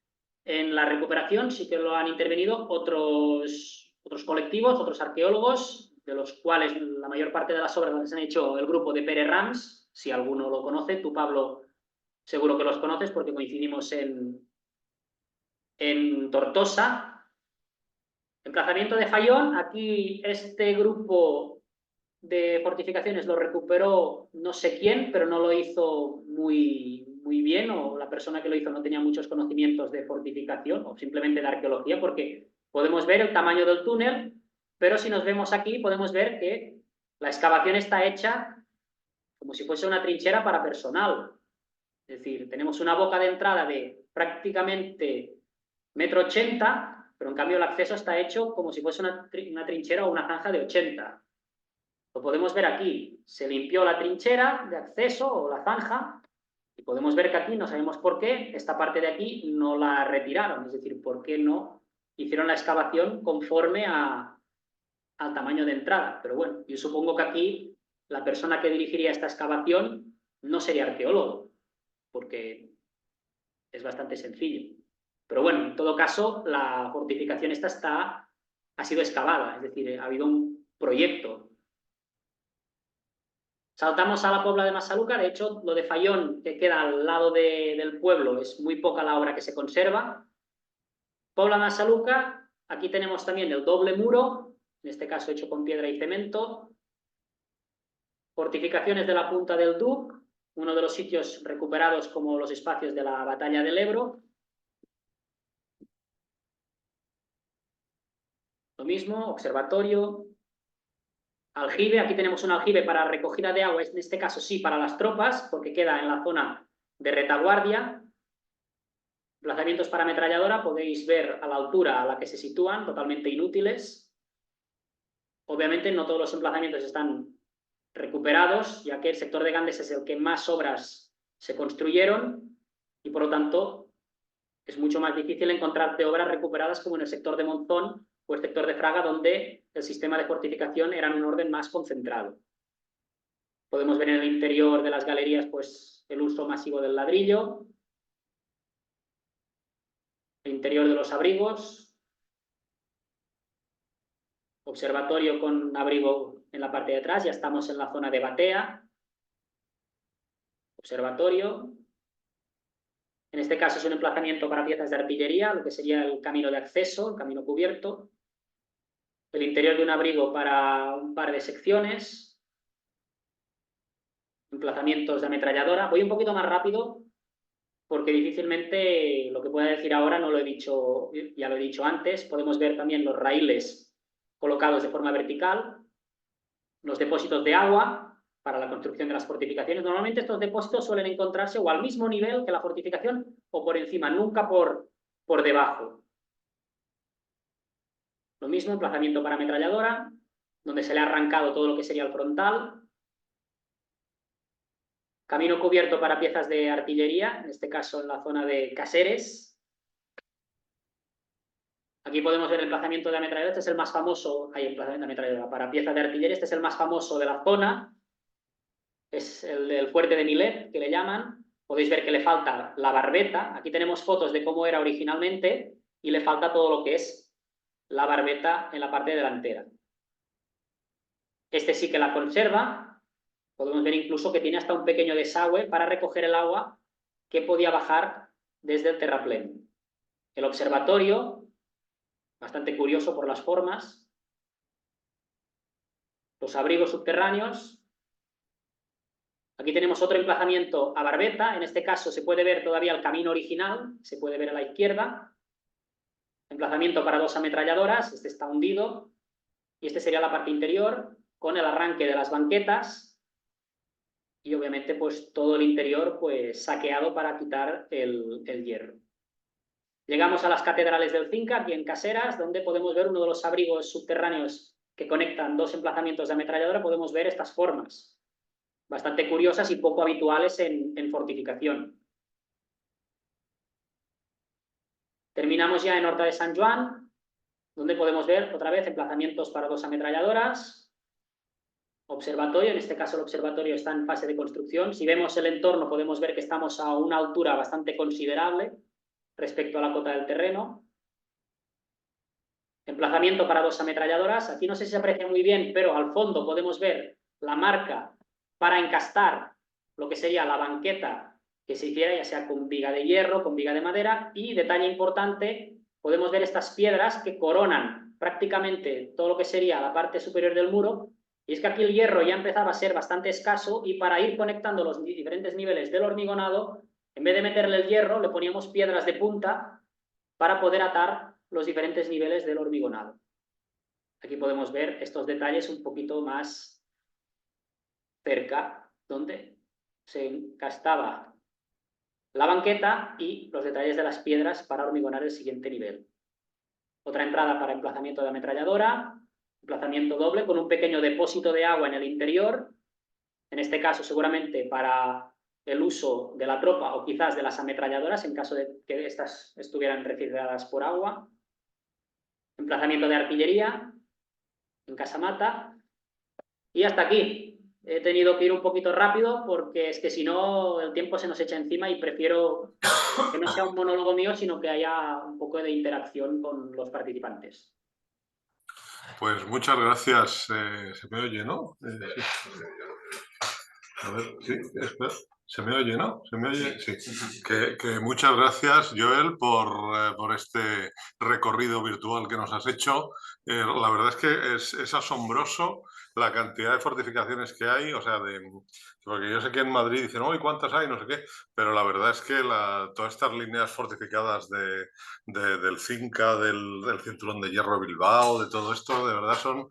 en la recuperación, sí que lo han intervenido otros colectivos, otros arqueólogos, de los cuales la mayor parte de las obras las han hecho el grupo de Pere Rams, si alguno lo conoce. Tú, Pablo, seguro que los conoces porque coincidimos en Tortosa. Emplazamiento de Fayón, aquí este grupo de fortificaciones lo recuperó no sé quién, pero no lo hizo muy bien, o la persona que lo hizo no tenía muchos conocimientos de fortificación o simplemente de arqueología, porque podemos ver el tamaño del túnel, pero si nos vemos aquí podemos ver que la excavación está hecha como si fuese una trinchera para personal. Es decir, tenemos una boca de entrada de prácticamente 1,80 m, pero en cambio el acceso está hecho como si fuese una trinchera o una zanja de 80. Lo podemos ver aquí, se limpió la trinchera de acceso o la zanja, y podemos ver que aquí no sabemos por qué esta parte de aquí no la retiraron, es decir, por qué no hicieron la excavación conforme al tamaño de entrada. Pero bueno, yo supongo que aquí la persona que dirigiría esta excavación no sería arqueólogo, porque es bastante sencillo. Pero bueno, en todo caso, la fortificación esta ha sido excavada, es decir, ha habido un proyecto. Saltamos a la Pobla de Massaluca. De hecho, lo de Fayón, que queda al lado del pueblo, es muy poca la obra que se conserva. Pobla de Massaluca, aquí tenemos también el doble muro, en este caso hecho con piedra y cemento. Fortificaciones de la Punta del Duc, uno de los sitios recuperados como los espacios de la batalla del Ebro. Lo mismo, observatorio. Aljibe, aquí tenemos un aljibe para recogida de agua, en este caso sí para las tropas, porque queda en la zona de retaguardia. Emplazamientos para ametralladora, podéis ver a la altura a la que se sitúan, totalmente inútiles. Obviamente no todos los emplazamientos están recuperados, ya que el sector de Gandesa es el que más obras se construyeron, y por lo tanto Es mucho más difícil encontrarte obras recuperadas como en el sector de Monzón o el sector de Fraga, donde el sistema de fortificación era en un orden más concentrado. Podemos ver en el interior de las galerías pues, el uso masivo del ladrillo, el interior de los abrigos, observatorio con abrigo en la parte de atrás, ya estamos en la zona de batea, observatorio. En este caso es un emplazamiento para piezas de artillería, lo que sería el camino de acceso, el camino cubierto. El interior de un abrigo para un par de secciones. Emplazamientos de ametralladora. Voy un poquito más rápido porque difícilmente lo que pueda decir ahora no lo he dicho, ya lo he dicho antes. Podemos ver también los raíles colocados de forma vertical, los depósitos de agua para la construcción de las fortificaciones. Normalmente estos depósitos suelen encontrarse o al mismo nivel que la fortificación o por encima, nunca por debajo. Lo mismo, emplazamiento para ametralladora, donde se le ha arrancado todo lo que sería el frontal. Camino cubierto para piezas de artillería, en este caso en la zona de Caseres. Aquí podemos ver el emplazamiento de ametralladora, este es el más famoso, hay emplazamiento de ametralladora para piezas de artillería, este es el más famoso de la zona, es el del fuerte de Milet, que le llaman. Podéis ver que le falta la barbeta, aquí tenemos fotos de cómo era originalmente y le falta todo lo que es la barbeta en la parte delantera. Este sí que la conserva, podemos ver incluso que tiene hasta un pequeño desagüe para recoger el agua que podía bajar desde el terraplén. El observatorio, bastante curioso por las formas. Los abrigos subterráneos. Aquí tenemos otro emplazamiento a barbeta, en este caso se puede ver todavía el camino original, se puede ver a la izquierda. Emplazamiento para dos ametralladoras, este está hundido, y este sería la parte interior, con el arranque de las banquetas, y obviamente pues todo el interior pues saqueado para quitar el hierro. Llegamos a las catedrales del Cinca, aquí en Caseras, donde podemos ver uno de los abrigos subterráneos que conectan dos emplazamientos de ametralladora, podemos ver estas formas bastante curiosas y poco habituales en fortificación. Terminamos ya en Horta de Sant Joan, donde podemos ver otra vez emplazamientos para dos ametralladoras, observatorio, en este caso el observatorio está en fase de construcción. Si vemos el entorno podemos ver que estamos a una altura bastante considerable respecto a la cota del terreno. Emplazamiento para dos ametralladoras, aquí no sé si se aprecia muy bien, pero al fondo podemos ver la marca para encastar lo que sería la banqueta que se hiciera, ya sea con viga de hierro, con viga de madera, y detalle importante, podemos ver estas piedras que coronan prácticamente todo lo que sería la parte superior del muro, y es que aquí el hierro ya empezaba a ser bastante escaso, y para ir conectando los diferentes niveles del hormigonado, en vez de meterle el hierro, le poníamos piedras de punta para poder atar los diferentes niveles del hormigonado. Aquí podemos ver estos detalles un poquito más cerca, donde se encastaba la banqueta y los detalles de las piedras para hormigonar el siguiente nivel. Otra entrada para emplazamiento de ametralladora, emplazamiento doble con un pequeño depósito de agua en el interior, en este caso seguramente para el uso de la tropa o quizás de las ametralladoras en caso de que estas estuvieran refrigeradas por agua. Emplazamiento de artillería en Casamata. Y hasta aquí. He tenido que ir un poquito rápido porque es que si no el tiempo se nos echa encima y prefiero que no sea un monólogo mío, sino que haya un poco de interacción con los participantes. Pues muchas gracias. ¿Se me oye, no? A ver, sí, espera. ¿Se me oye, no? ¿Se me oye? Sí. Que muchas gracias, Joel, por este recorrido virtual que nos has hecho. La verdad es que es asombroso la cantidad de fortificaciones que hay, o sea, porque yo sé que en Madrid dicen, uy, ¿cuántas hay? No sé qué, pero la verdad es que todas estas líneas fortificadas del Cinca, del Cinturón de Hierro Bilbao, de todo esto, de verdad son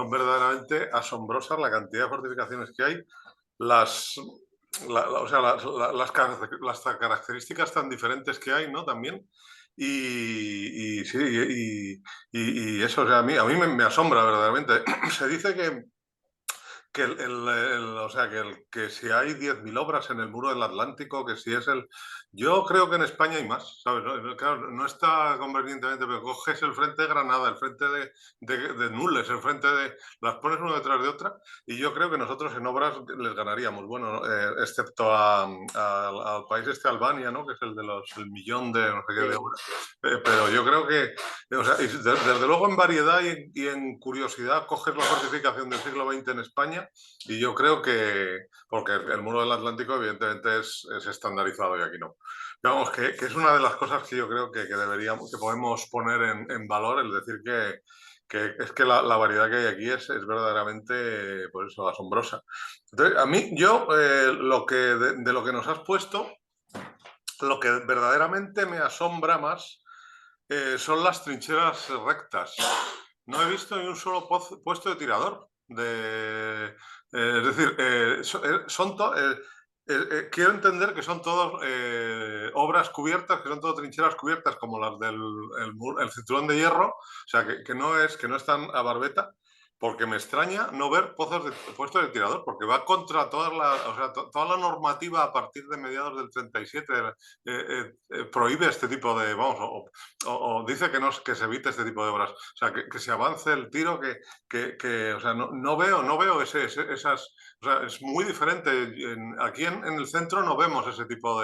verdaderamente asombrosas la cantidad de fortificaciones que hay. Las características tan diferentes que hay, ¿no? También. Y sí, y eso, o sea, a mí me asombra verdaderamente. Se dice o sea, que si hay 10.000 obras en el muro del Atlántico, que si es el... Yo creo que en España hay más, ¿sabes? Claro, no está convenientemente, pero coges el frente de Granada, el frente de Nules, el frente de... Las pones una detrás de otra y yo creo que nosotros en obras les ganaríamos, bueno, excepto al país Albania, ¿no? Que es el de el millón de no sé qué de obras. Pero yo creo que, o sea, desde luego en variedad y en curiosidad coges la fortificación del siglo XX en España y yo creo que, porque el muro del Atlántico evidentemente es estandarizado y aquí no. Vamos, que es una de las cosas que yo creo que deberíamos, que podemos poner en valor, el decir que es que la variedad que hay aquí es verdaderamente, pues eso, asombrosa. Entonces, a mí, yo, de lo que nos has puesto, lo que verdaderamente me asombra más son las trincheras rectas. No he visto ni un solo puesto de tirador. Es decir, quiero entender que son todas obras cubiertas, que son todas trincheras cubiertas como las del el cinturón de hierro, o sea, que no están a barbeta, porque me extraña no ver puestos de tirador, porque va contra toda la normativa a partir de mediados del 37, prohíbe este tipo de, vamos, o dice que se evite este tipo de obras, o sea, que se avance el tiro, o sea, no veo esas, o sea, es muy diferente. Aquí en el centro no vemos ese tipo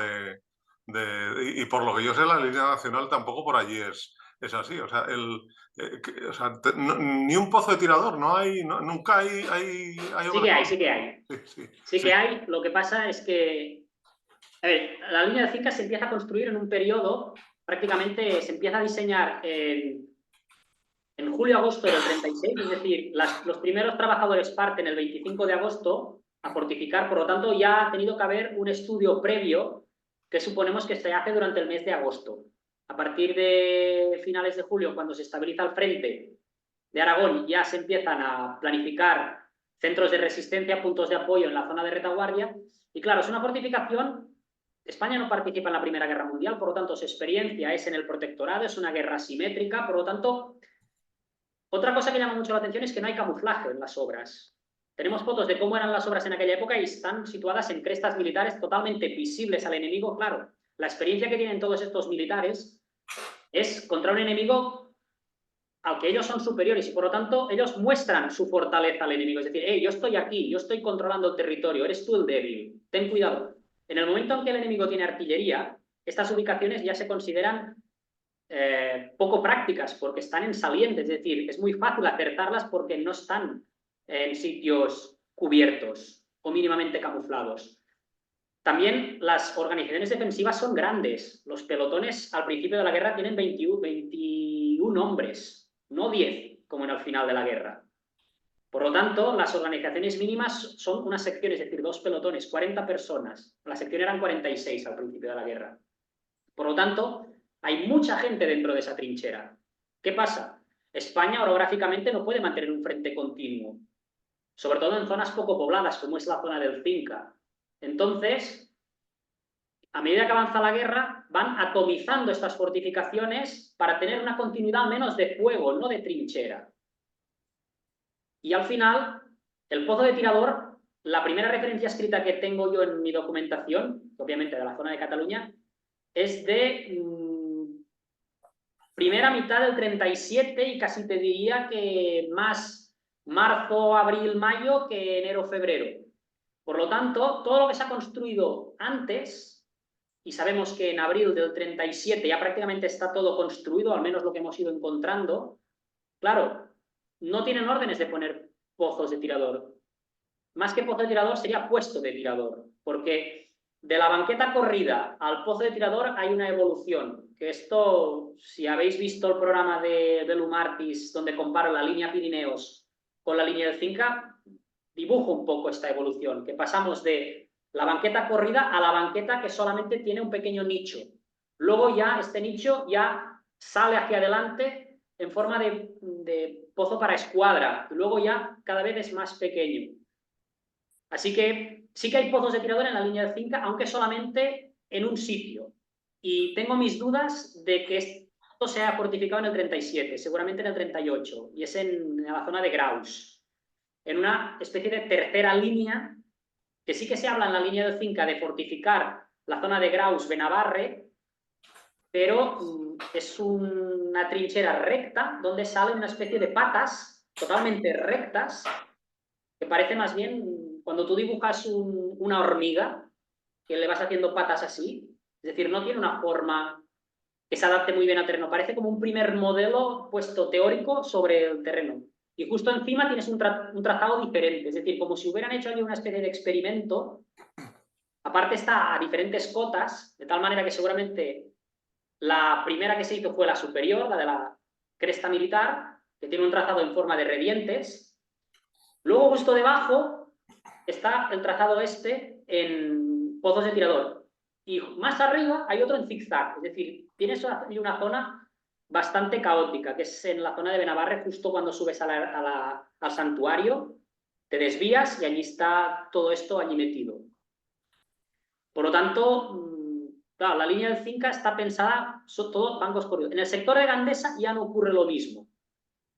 y por lo que yo sé, la línea nacional tampoco por allí es así. O sea, ni un pozo de tirador, no hay, nunca hay Sí que hay, sí que hay. Sí Sí. que hay. Lo que pasa es que, a ver, la línea de Cinca se empieza a construir en un periodo, prácticamente se empieza a diseñar en julio-agosto del 36, es decir, los primeros trabajadores parten el 25 de agosto a fortificar, por lo tanto ya ha tenido que haber un estudio previo que suponemos que se hace durante el mes de agosto. A partir de finales de julio, cuando se estabiliza el frente de Aragón, ya se empiezan a planificar centros de resistencia, puntos de apoyo en la zona de retaguardia, y claro, es una fortificación. España no participa en la Primera Guerra Mundial, por lo tanto su experiencia es en el protectorado, es una guerra asimétrica, por lo tanto, otra cosa que llama mucho la atención es que no hay camuflaje en las obras. Tenemos fotos de cómo eran las obras en aquella época y están situadas en crestas militares totalmente visibles al enemigo. Claro, la experiencia que tienen todos estos militares es contra un enemigo al que ellos son superiores y por lo tanto ellos muestran su fortaleza al enemigo. Es decir, hey, yo estoy aquí, yo estoy controlando el territorio, eres tú el débil, ten cuidado. En el momento en que el enemigo tiene artillería, estas ubicaciones ya se consideran poco prácticas porque están en salientes, es decir, es muy fácil acertarlas porque no están en sitios cubiertos o mínimamente camuflados. También las organizaciones defensivas son grandes. Los pelotones al principio de la guerra tienen 21 hombres, no 10, como en el final de la guerra. Por lo tanto, las organizaciones mínimas son una sección, es decir, 2 pelotones, 40 personas. La sección eran 46 al principio de la guerra. Por lo tanto, hay mucha gente dentro de esa trinchera. ¿Qué pasa? España orográficamente no puede mantener un frente continuo, sobre todo en zonas poco pobladas, como es la zona del Cinca. Entonces, a medida que avanza la guerra, van atomizando estas fortificaciones para tener una continuidad al menos de fuego, no de trinchera. Y al final, el pozo de tirador, la primera referencia escrita que tengo yo en mi documentación, obviamente de la zona de Cataluña, es de primera mitad del 37 y casi te diría que más marzo, abril, mayo que enero, febrero. Por lo tanto, todo lo que se ha construido antes, y sabemos que en abril del 37 ya prácticamente está todo construido, al menos lo que hemos ido encontrando, claro, no tienen órdenes de poner pozos de tirador. Más que pozo de tirador sería puesto de tirador, porque de la banqueta corrida al pozo de tirador hay una evolución, que esto, si habéis visto el programa de Belu Martis, donde comparo la línea Pirineos con la línea del Cinca, dibujo un poco esta evolución, que pasamos de la banqueta corrida a la banqueta que solamente tiene un pequeño nicho. Luego ya este nicho ya sale hacia adelante en forma de pozo para escuadra, y luego ya cada vez es más pequeño. Así que sí que hay pozos de tirador en la línea del Cinca, aunque solamente en un sitio. Y tengo mis dudas de que esto sea fortificado en el 37, seguramente en el 38, y es en la zona de Graus. en una especie de tercera línea, que sí que se habla en la línea del Cinca de fortificar la zona de Graus, Benabarre, pero es una trinchera recta donde sale una especie de patas totalmente rectas, que parece más bien cuando tú dibujas una hormiga, que le vas haciendo patas así, es decir, no tiene una forma que se adapte muy bien al terreno, parece como un primer modelo puesto teórico sobre el terreno. Y justo encima tienes un trazado diferente, es decir, como si hubieran hecho allí una especie de experimento. Aparte está a diferentes cotas, de tal manera que seguramente la primera que se hizo fue la superior, la de la cresta militar, que tiene un trazado en forma de redientes. Luego, justo debajo, está el trazado este en pozos de tirador. Y más arriba hay otro en zigzag, es decir, tienes una zona bastante caótica, que es en la zona de Benabarre, justo cuando subes al santuario, te desvías y allí está todo esto allí metido. Por lo tanto, claro, la línea del Cinca está pensada, son todos bancos corridos. En el sector de Gandesa ya no ocurre lo mismo,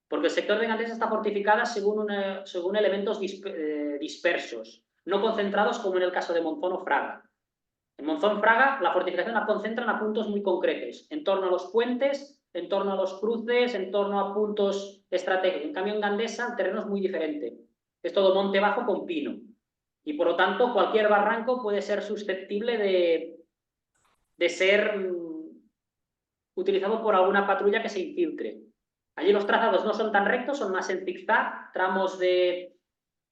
porque el sector de Gandesa está fortificada según elementos dispersos, no concentrados como en el caso de Monzón o Fraga. En Monzón, Fraga, la fortificación la concentran a puntos muy concretos, en torno a los puentes, en torno a los cruces, en torno a puntos estratégicos. En cambio, en Gandesa el terreno es muy diferente. Es todo monte bajo con pino. Y por lo tanto, cualquier barranco puede ser susceptible de ser utilizado por alguna patrulla que se infiltre. Allí los trazados no son tan rectos, son más en zigzag, tramos de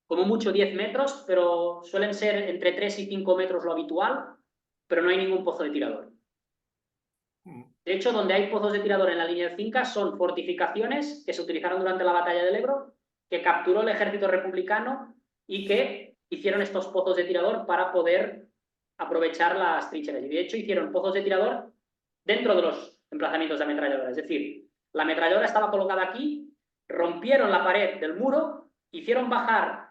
como mucho 10 metros, pero suelen ser entre 3 y 5 metros lo habitual, pero no hay ningún pozo de tirador. De hecho, donde hay pozos de tirador en la línea del Cinca son fortificaciones que se utilizaron durante la batalla del Ebro, que capturó el ejército republicano y que hicieron estos pozos de tirador para poder aprovechar las trincheras. Y de hecho hicieron pozos de tirador dentro de los emplazamientos de ametralladora. Es decir, la ametralladora estaba colocada aquí, rompieron la pared del muro, hicieron bajar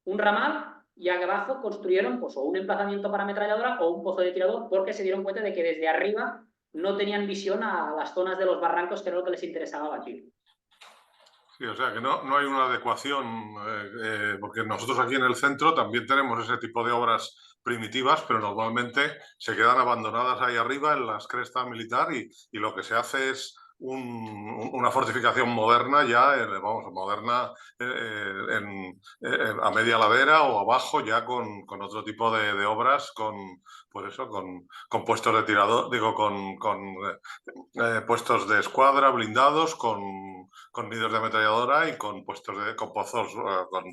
un ramal y abajo construyeron pues, o un emplazamiento para ametralladora o un pozo de tirador, porque se dieron cuenta de que desde arriba no tenían visión a las zonas de los barrancos, que era lo que les interesaba batir. Sí, o sea que no hay una adecuación, porque nosotros aquí en el centro también tenemos ese tipo de obras primitivas, pero normalmente se quedan abandonadas ahí arriba en las crestas militar y lo que se hace es una fortificación moderna ya, vamos, moderna a media ladera o abajo ya con otro tipo de obras, pues eso, con puestos de tirador, digo, con puestos de escuadra blindados, con nidos de ametralladora y con puestos con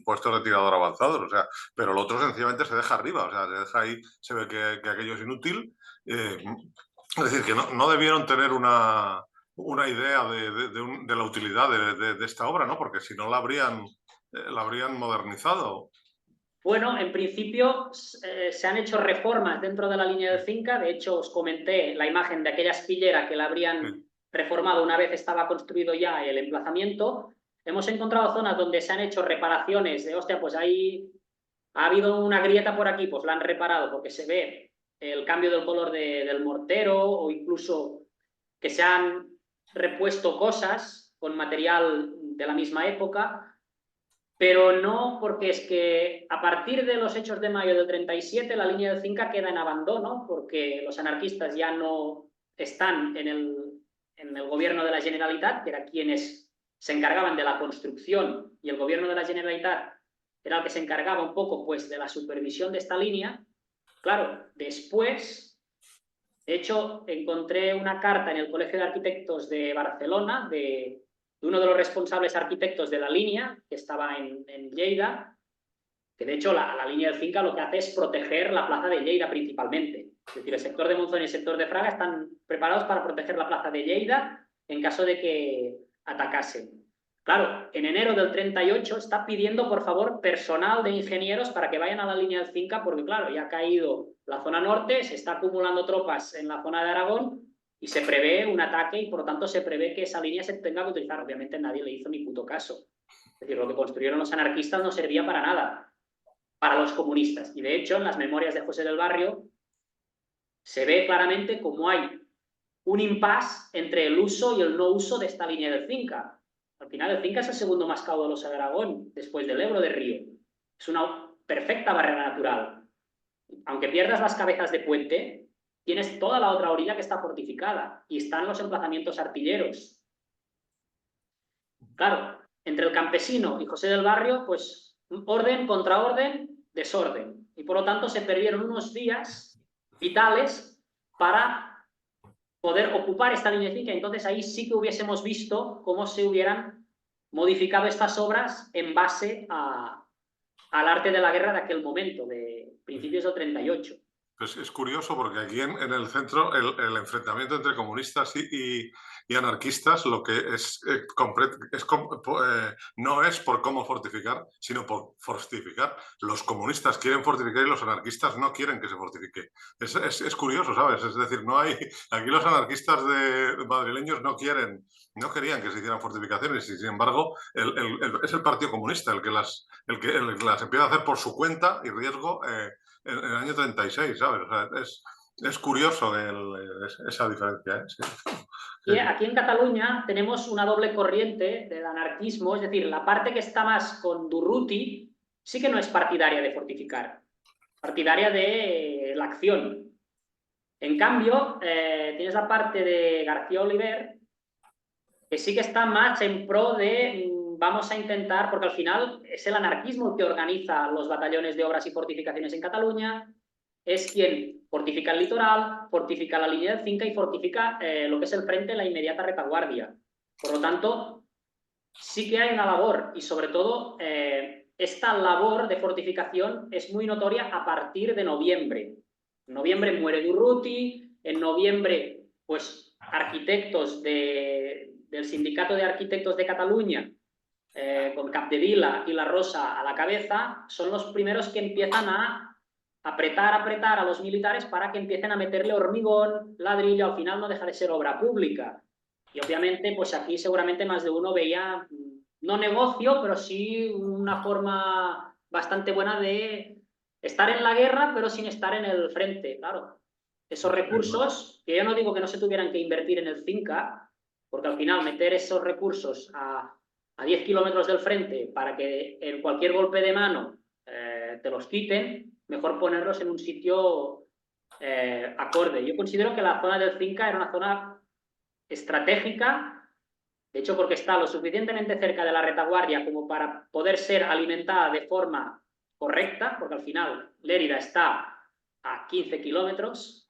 puestos de tirador avanzados, o sea, pero el otro sencillamente se deja arriba, o sea, se deja ahí, se ve que aquello es inútil, es decir, que no debieron tener una idea de la utilidad de esta obra, ¿no? Porque si no la habrían modernizado. Bueno, en principio se han hecho reformas dentro de la línea del Cinca. De hecho, os comenté la imagen de aquella espillera que la habrían reformado una vez estaba construido ya el emplazamiento. Hemos encontrado zonas donde se han hecho reparaciones de, hostia, pues ahí ha habido una grieta por aquí, pues la han reparado porque se ve el cambio del color del mortero o incluso que se han repuesto cosas con material de la misma época, pero no porque es que a partir de los hechos de mayo del 37 la línea del Cinca queda en abandono porque los anarquistas ya no están en el gobierno de la Generalitat, que eran quienes se encargaban de la construcción, y el gobierno de la Generalitat era el que se encargaba un poco pues de la supervisión de esta línea. Claro, después, de hecho, encontré una carta en el Colegio de Arquitectos de Barcelona de uno de los responsables arquitectos de la línea, que estaba en Lleida, que de hecho la línea del Cinca lo que hace es proteger la plaza de Lleida principalmente. Es decir, el sector de Monzón y el sector de Fraga están preparados para proteger la plaza de Lleida en caso de que atacasen. Claro, en enero del 38 está pidiendo, por favor, personal de ingenieros para que vayan a la línea del Cinca, porque claro, ya ha caído la zona norte, se está acumulando tropas en la zona de Aragón y se prevé un ataque y por lo tanto se prevé que esa línea se tenga que utilizar. Obviamente nadie le hizo ni puto caso. Es decir, lo que construyeron los anarquistas no servía para nada, para los comunistas. Y de hecho, en las memorias de José del Barrio se ve claramente cómo hay un impasse entre el uso y el no uso de esta línea del Cinca. Al final el Cinca es el segundo más caudaloso de Aragón, después del Ebro de Río. Es una perfecta barrera natural. Aunque pierdas las cabezas de puente, tienes toda la otra orilla que está fortificada y están los emplazamientos artilleros. Claro, entre el campesino y José del Barrio, pues orden contra orden, desorden. Y por lo tanto se perdieron unos días vitales para poder ocupar esta línea de Cinca. Entonces ahí sí que hubiésemos visto cómo se hubieran modificado estas obras en base al arte de la guerra de aquel momento, de principios del 38. Pues es curioso porque aquí en el centro el enfrentamiento entre comunistas y anarquistas lo que no es por cómo fortificar, sino por fortificar. Los comunistas quieren fortificar y los anarquistas no quieren que se fortifique. Es curioso, ¿sabes? Es decir, no hay aquí los anarquistas madrileños no querían que se hicieran fortificaciones y sin embargo es el Partido Comunista el que las empieza a hacer por su cuenta y riesgo en el año 36, ¿sabes? O sea, es curioso esa diferencia. ¿Eh? Sí. Y aquí en Cataluña tenemos una doble corriente del anarquismo, es decir, la parte que está más con Durruti sí que no es partidaria de fortificar, partidaria de la acción. En cambio, tienes la parte de García Oliver, que sí que está más en pro de vamos a intentar, porque al final es el anarquismo el que organiza los batallones de obras y fortificaciones en Cataluña, es quien fortifica el litoral, fortifica la línea del Cinca y fortifica lo que es el frente, la inmediata retaguardia. Por lo tanto, sí que hay una labor y sobre todo esta labor de fortificación es muy notoria a partir de noviembre. En noviembre muere Durruti, en noviembre, pues, arquitectos del Sindicato de Arquitectos de Cataluña, con Capdevila y La Rosa a la cabeza, son los primeros que empiezan a apretar a los militares para que empiecen a meterle hormigón, ladrillo, al final no deja de ser obra pública. Y obviamente, pues aquí seguramente más de uno veía, no negocio, pero sí una forma bastante buena de estar en la guerra, pero sin estar en el frente, claro. Esos recursos, que yo no digo que no se tuvieran que invertir en el Cinca, porque al final meter esos recursos a 10 kilómetros del frente para que en cualquier golpe de mano te los quiten, mejor ponerlos en un sitio acorde. Yo considero que la zona del Cinca era una zona estratégica, de hecho porque está lo suficientemente cerca de la retaguardia como para poder ser alimentada de forma correcta, porque al final Lérida está a 15 kilómetros,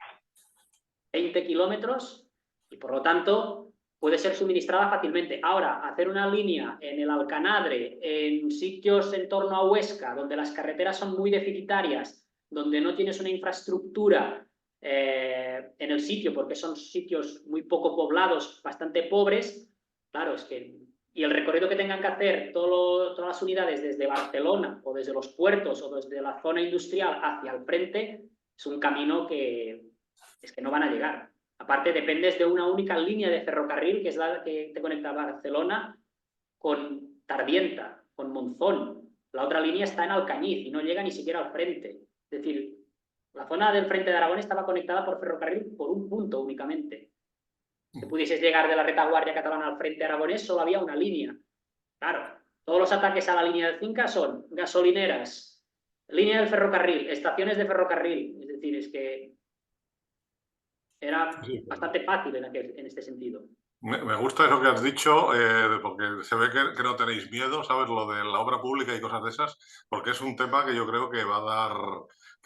20 kilómetros, y por lo tanto puede ser suministrada fácilmente. Ahora, hacer una línea en el Alcanadre, en sitios en torno a Huesca, donde las carreteras son muy deficitarias, donde no tienes una infraestructura en el sitio, porque son sitios muy poco poblados, bastante pobres, claro, es que... Y el recorrido que tengan que hacer todas las unidades desde Barcelona o desde los puertos o desde la zona industrial hacia el frente, es un camino que es que no van a llegar. Aparte, dependes de una única línea de ferrocarril, que es la que te conecta Barcelona con Tardienta, con Monzón. La otra línea está en Alcañiz y no llega ni siquiera al frente. Es decir, la zona del frente de Aragón estaba conectada por ferrocarril por un punto únicamente. Si pudieses llegar de la retaguardia catalana al frente aragonés, solo había una línea. Claro, todos los ataques a la línea del Cinca son gasolineras, línea del ferrocarril, estaciones de ferrocarril. Es decir, es que era bastante fácil en este sentido. Me gusta eso que has dicho, porque se ve que no tenéis miedo, ¿sabes? Lo de la obra pública y cosas de esas, porque es un tema que yo creo que va a dar,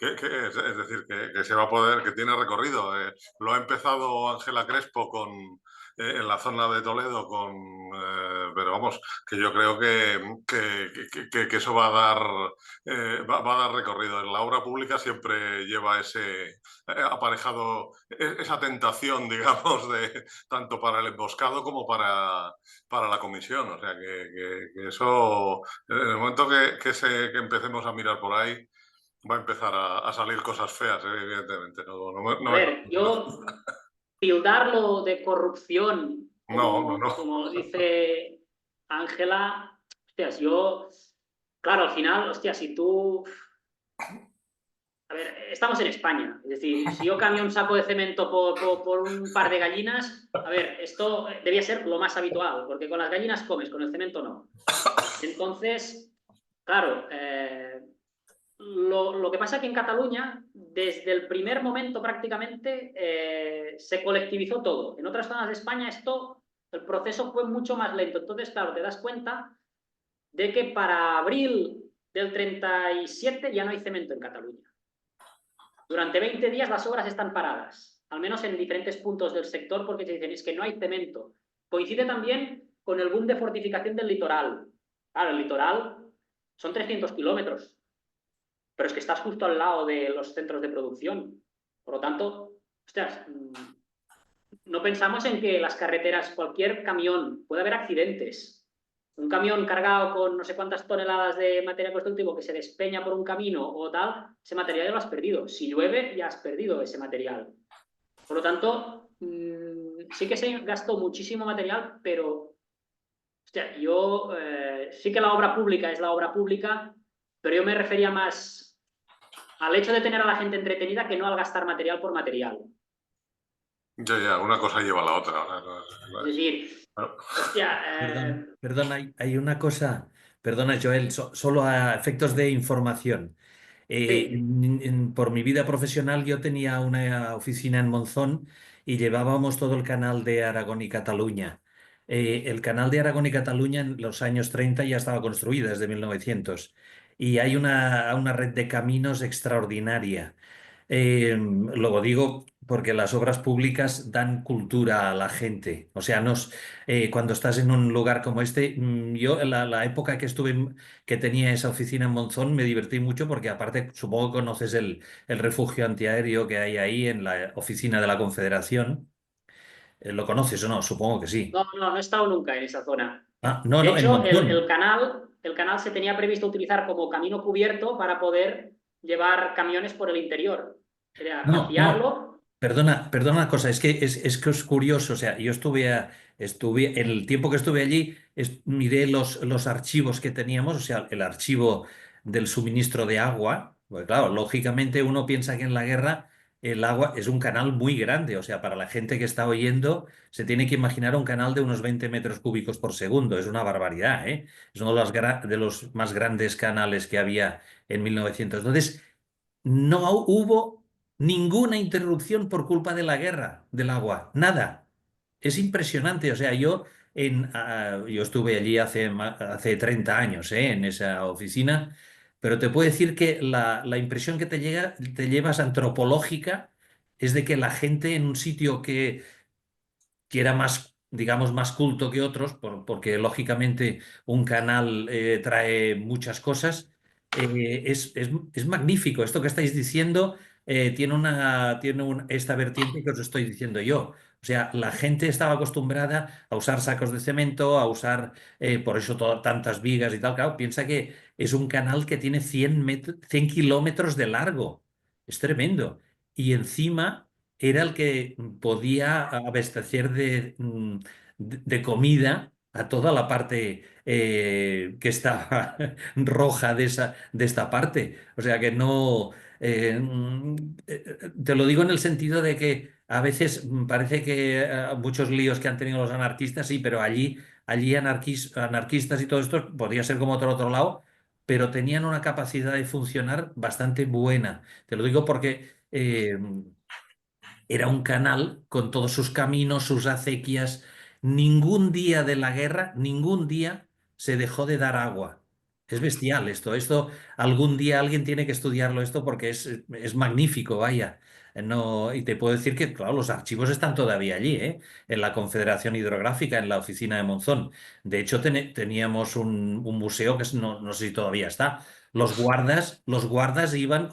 es decir, que se va a poder, que tiene recorrido. Lo ha empezado Ángela Crespo en la zona de Toledo, pero vamos, que yo creo que eso va a dar recorrido. En la obra pública siempre lleva aparejado esa tentación, digamos, tanto para el emboscado como para la comisión. O sea, que eso, en el momento que empecemos a mirar por ahí, va a empezar a salir cosas feas, evidentemente. A ver, yo tildarlo de corrupción, no. como dice Ángela, hostias, yo, claro, al final, hostia, si tú A ver, estamos en España. Es decir, si yo cambio un saco de cemento por un par de gallinas, a ver, esto debía ser lo más habitual, porque con las gallinas comes, con el cemento no. Entonces, claro, lo que pasa es que en Cataluña, desde el primer momento prácticamente, se colectivizó todo. En otras zonas de España el proceso fue mucho más lento. Entonces, claro, te das cuenta de que para abril del 37 ya no hay cemento en Cataluña. Durante 20 días las obras están paradas, al menos en diferentes puntos del sector, porque te dicen es que no hay cemento. Coincide también con el boom de fortificación del litoral. Claro, el litoral son 300 kilómetros, pero es que estás justo al lado de los centros de producción. Por lo tanto, ostras, no pensamos en que las carreteras, cualquier camión, puede haber accidentes. Un camión cargado con no sé cuántas toneladas de material constructivo que se despeña por un camino o tal, ese material ya lo has perdido. Si llueve, ya has perdido ese material. Por lo tanto, sí que se gastó muchísimo material, pero hostia, yo sí que la obra pública es la obra pública, pero yo me refería más al hecho de tener a la gente entretenida que no al gastar material por material. Ya, una cosa lleva a la otra. Es decir, hostia... Perdona, hay una cosa, perdona Joel, solo a efectos de información. Sí. Por mi vida profesional yo tenía una oficina en Monzón y llevábamos todo el canal de Aragón y Cataluña. El canal de Aragón y Cataluña en los años 30 ya estaba construido desde 1900 y hay una red de caminos extraordinaria. Lo digo porque las obras públicas dan cultura a la gente. O sea, cuando estás en un lugar como este, yo en la época que que tenía esa oficina en Monzón, me divertí mucho porque aparte supongo que conoces el refugio antiaéreo que hay ahí en la oficina de la Confederación. ¿Lo conoces o no? Supongo que sí. No he estado nunca en esa zona. Ah, no, De no, en hecho, Monzón. el canal se tenía previsto utilizar como camino cubierto para poder llevar camiones por el interior. Era No. vaciarlo. Perdona una cosa, es que es curioso, o sea, yo estuve, en el tiempo que estuve allí, miré los archivos que teníamos, o sea, el archivo del suministro de agua, pues claro, lógicamente uno piensa que en la guerra el agua es un canal muy grande, o sea, para la gente que está oyendo, se tiene que imaginar un canal de unos 20 metros cúbicos por segundo, es una barbaridad, ¿eh? Es uno de los más grandes canales que había en 1900. Entonces, no hubo ninguna interrupción por culpa de la guerra del agua, nada. Es impresionante, o sea, yo estuve allí hace 30 años, en esa oficina, pero te puedo decir que la impresión que te llevas antropológica es de que la gente en un sitio que era más, digamos, más culto que otros, porque lógicamente un canal trae muchas cosas. Es magnífico. Esto que estáis diciendo tiene esta vertiente que os estoy diciendo yo. O sea, la gente estaba acostumbrada a usar sacos de cemento, a usar, por eso tantas vigas y tal. Claro, piensa que es un canal que tiene 100 kilómetros de largo. Es tremendo. Y encima era el que podía abastecer de comida a toda la parte que estaba roja de esta parte. O sea que no... te lo digo en el sentido de que a veces parece que muchos líos que han tenido los anarquistas, sí, pero allí anarquistas y todo esto podría ser como otro lado, pero tenían una capacidad de funcionar bastante buena. Te lo digo porque era un canal con todos sus caminos, sus acequias. Ningún día de la guerra, ningún día se dejó de dar agua. Es bestial esto. Esto algún día alguien tiene que estudiarlo esto porque es magnífico, vaya. No, y te puedo decir que, claro, los archivos están todavía allí, en la Confederación Hidrográfica, en la oficina de Monzón. De hecho, teníamos un museo que no sé si todavía está. Los guardas iban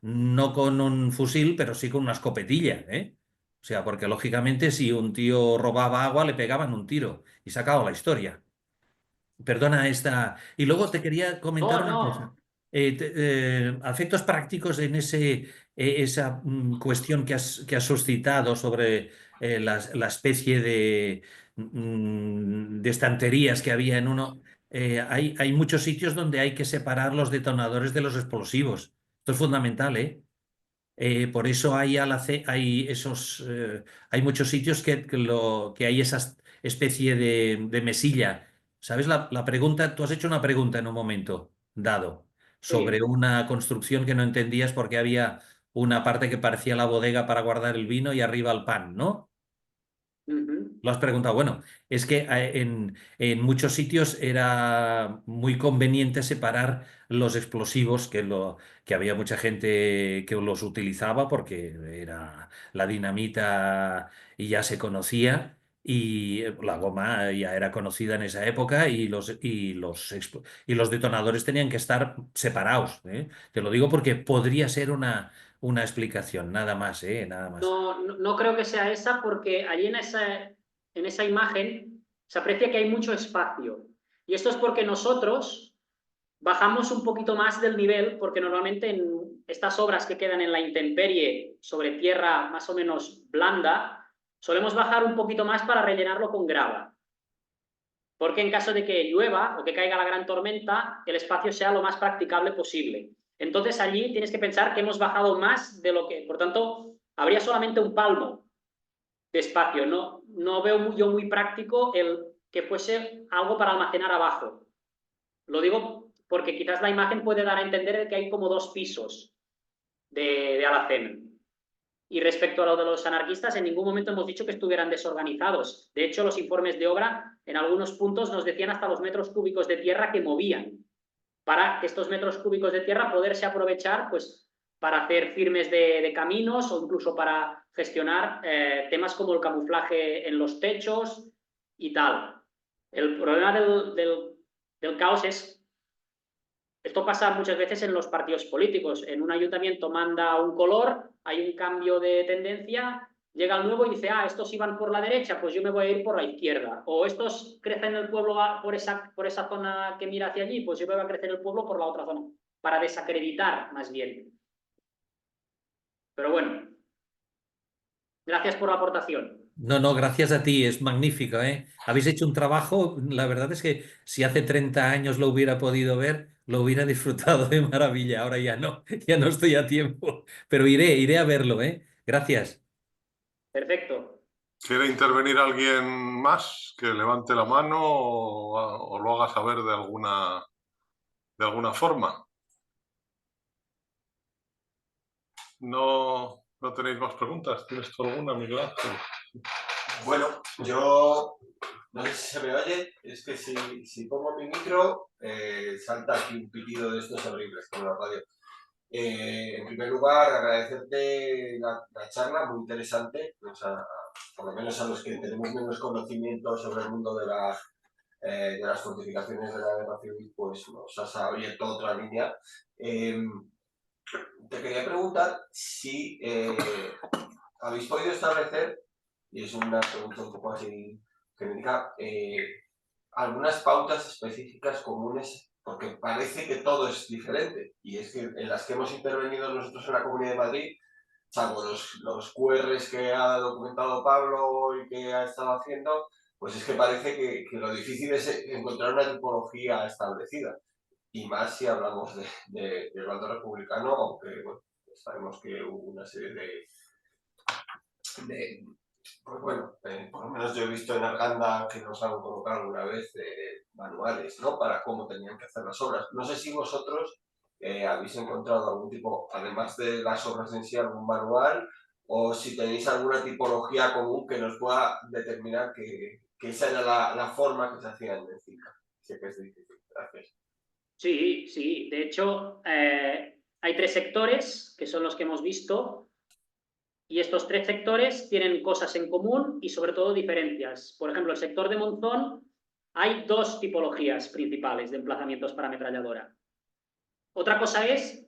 no con un fusil, pero sí con una escopetilla, ¿eh? O sea, porque lógicamente si un tío robaba agua, le pegaban un tiro y se acabó la historia. Perdona esta. Y luego te quería comentar una cosa. No. Efectos prácticos en esa cuestión que has suscitado sobre la especie de estanterías que había en uno. Hay muchos sitios donde hay que separar los detonadores de los explosivos. Esto es fundamental, ¿eh? Por eso hay, hay muchos sitios que hay esa especie de mesilla. ¿Sabes? La pregunta, tú has hecho una pregunta en un momento dado Sí. sobre una construcción que no entendías porque había una parte que parecía la bodega para guardar el vino y arriba el pan, ¿no? Ujú. Lo has preguntado. Bueno, es que en muchos sitios era muy conveniente separar los explosivos, que había mucha gente que los utilizaba porque era la dinamita y ya se conocía, y la goma ya era conocida en esa época, y los detonadores tenían que estar separados, ¿eh? Te lo digo porque podría ser una explicación, nada más, ¿eh? Nada más. No creo que sea esa porque allí en esa imagen se aprecia que hay mucho espacio. Y esto es porque nosotros bajamos un poquito más del nivel, porque normalmente en estas obras que quedan en la intemperie sobre tierra más o menos blanda, solemos bajar un poquito más para rellenarlo con grava. Porque en caso de que llueva o que caiga la gran tormenta, el espacio sea lo más practicable posible. Entonces allí tienes que pensar que hemos bajado más de lo que, por tanto, habría solamente un palmo de espacio. No veo yo muy práctico el que fuese algo para almacenar abajo. Lo digo porque quizás la imagen puede dar a entender que hay como 2 pisos de alacén. Y respecto a lo de los anarquistas, en ningún momento hemos dicho que estuvieran desorganizados. De hecho, los informes de obra en algunos puntos nos decían hasta los metros cúbicos de tierra que movían, para que estos metros cúbicos de tierra poderse aprovechar pues, para hacer firmes de caminos o incluso para gestionar temas como el camuflaje en los techos y tal. El problema del caos es, esto pasa muchas veces en los partidos políticos. En un ayuntamiento manda un color, hay un cambio de tendencia, llega el nuevo y dice, ah, estos iban por la derecha, pues yo me voy a ir por la izquierda. O estos crecen en el pueblo por esa zona que mira hacia allí, pues yo me voy a crecer el pueblo por la otra zona. Para desacreditar, más bien. Pero bueno, gracias por la aportación. No, no, gracias a ti, es magnífico, ¿eh? Habéis hecho un trabajo, la verdad es que si hace 30 años lo hubiera podido ver, lo hubiera disfrutado de maravilla. Ahora ya no, ya no estoy a tiempo, pero iré a verlo, ¿eh? Gracias. Perfecto. ¿Quiere intervenir alguien más que levante la mano o lo haga saber de alguna forma? ¿No tenéis más preguntas? ¿Tienes tú alguna, Miguel Ángel? Bueno, yo no sé si se me oye, es que si pongo mi micro, salta aquí un pitido de estos horribles como la radio. En primer lugar, agradecerte la charla, muy interesante, por lo menos a los que tenemos menos conocimiento sobre el mundo de las fortificaciones de la guerra civil, pues nos has abierto otra línea. Te quería preguntar si habéis podido establecer, y es una pregunta un poco así genérica, algunas pautas específicas comunes, porque parece que todo es diferente, y es que en las que hemos intervenido nosotros en la Comunidad de Madrid, salvo los QRs que ha documentado Pablo y que ha estado haciendo, pues es que parece que lo difícil es encontrar una tipología establecida, y más si hablamos del bando republicano, aunque bueno, sabemos que hubo una serie pues bueno, por lo menos yo he visto en Arganda que nos han colocado alguna vez manuales, ¿no? Para cómo tenían que hacer las obras. No sé si vosotros habéis encontrado algún tipo, además de las obras en sí, algún manual, o si tenéis alguna tipología común que nos pueda determinar que esa era la forma que se hacía en Mexica. Sé que es difícil. Gracias. Sí, sí. De hecho, hay 3 sectores que son los que hemos visto. Y estos 3 sectores tienen cosas en común y sobre todo diferencias. Por ejemplo, el sector de Monzón hay 2 tipologías principales de emplazamientos para ametralladora. Otra cosa es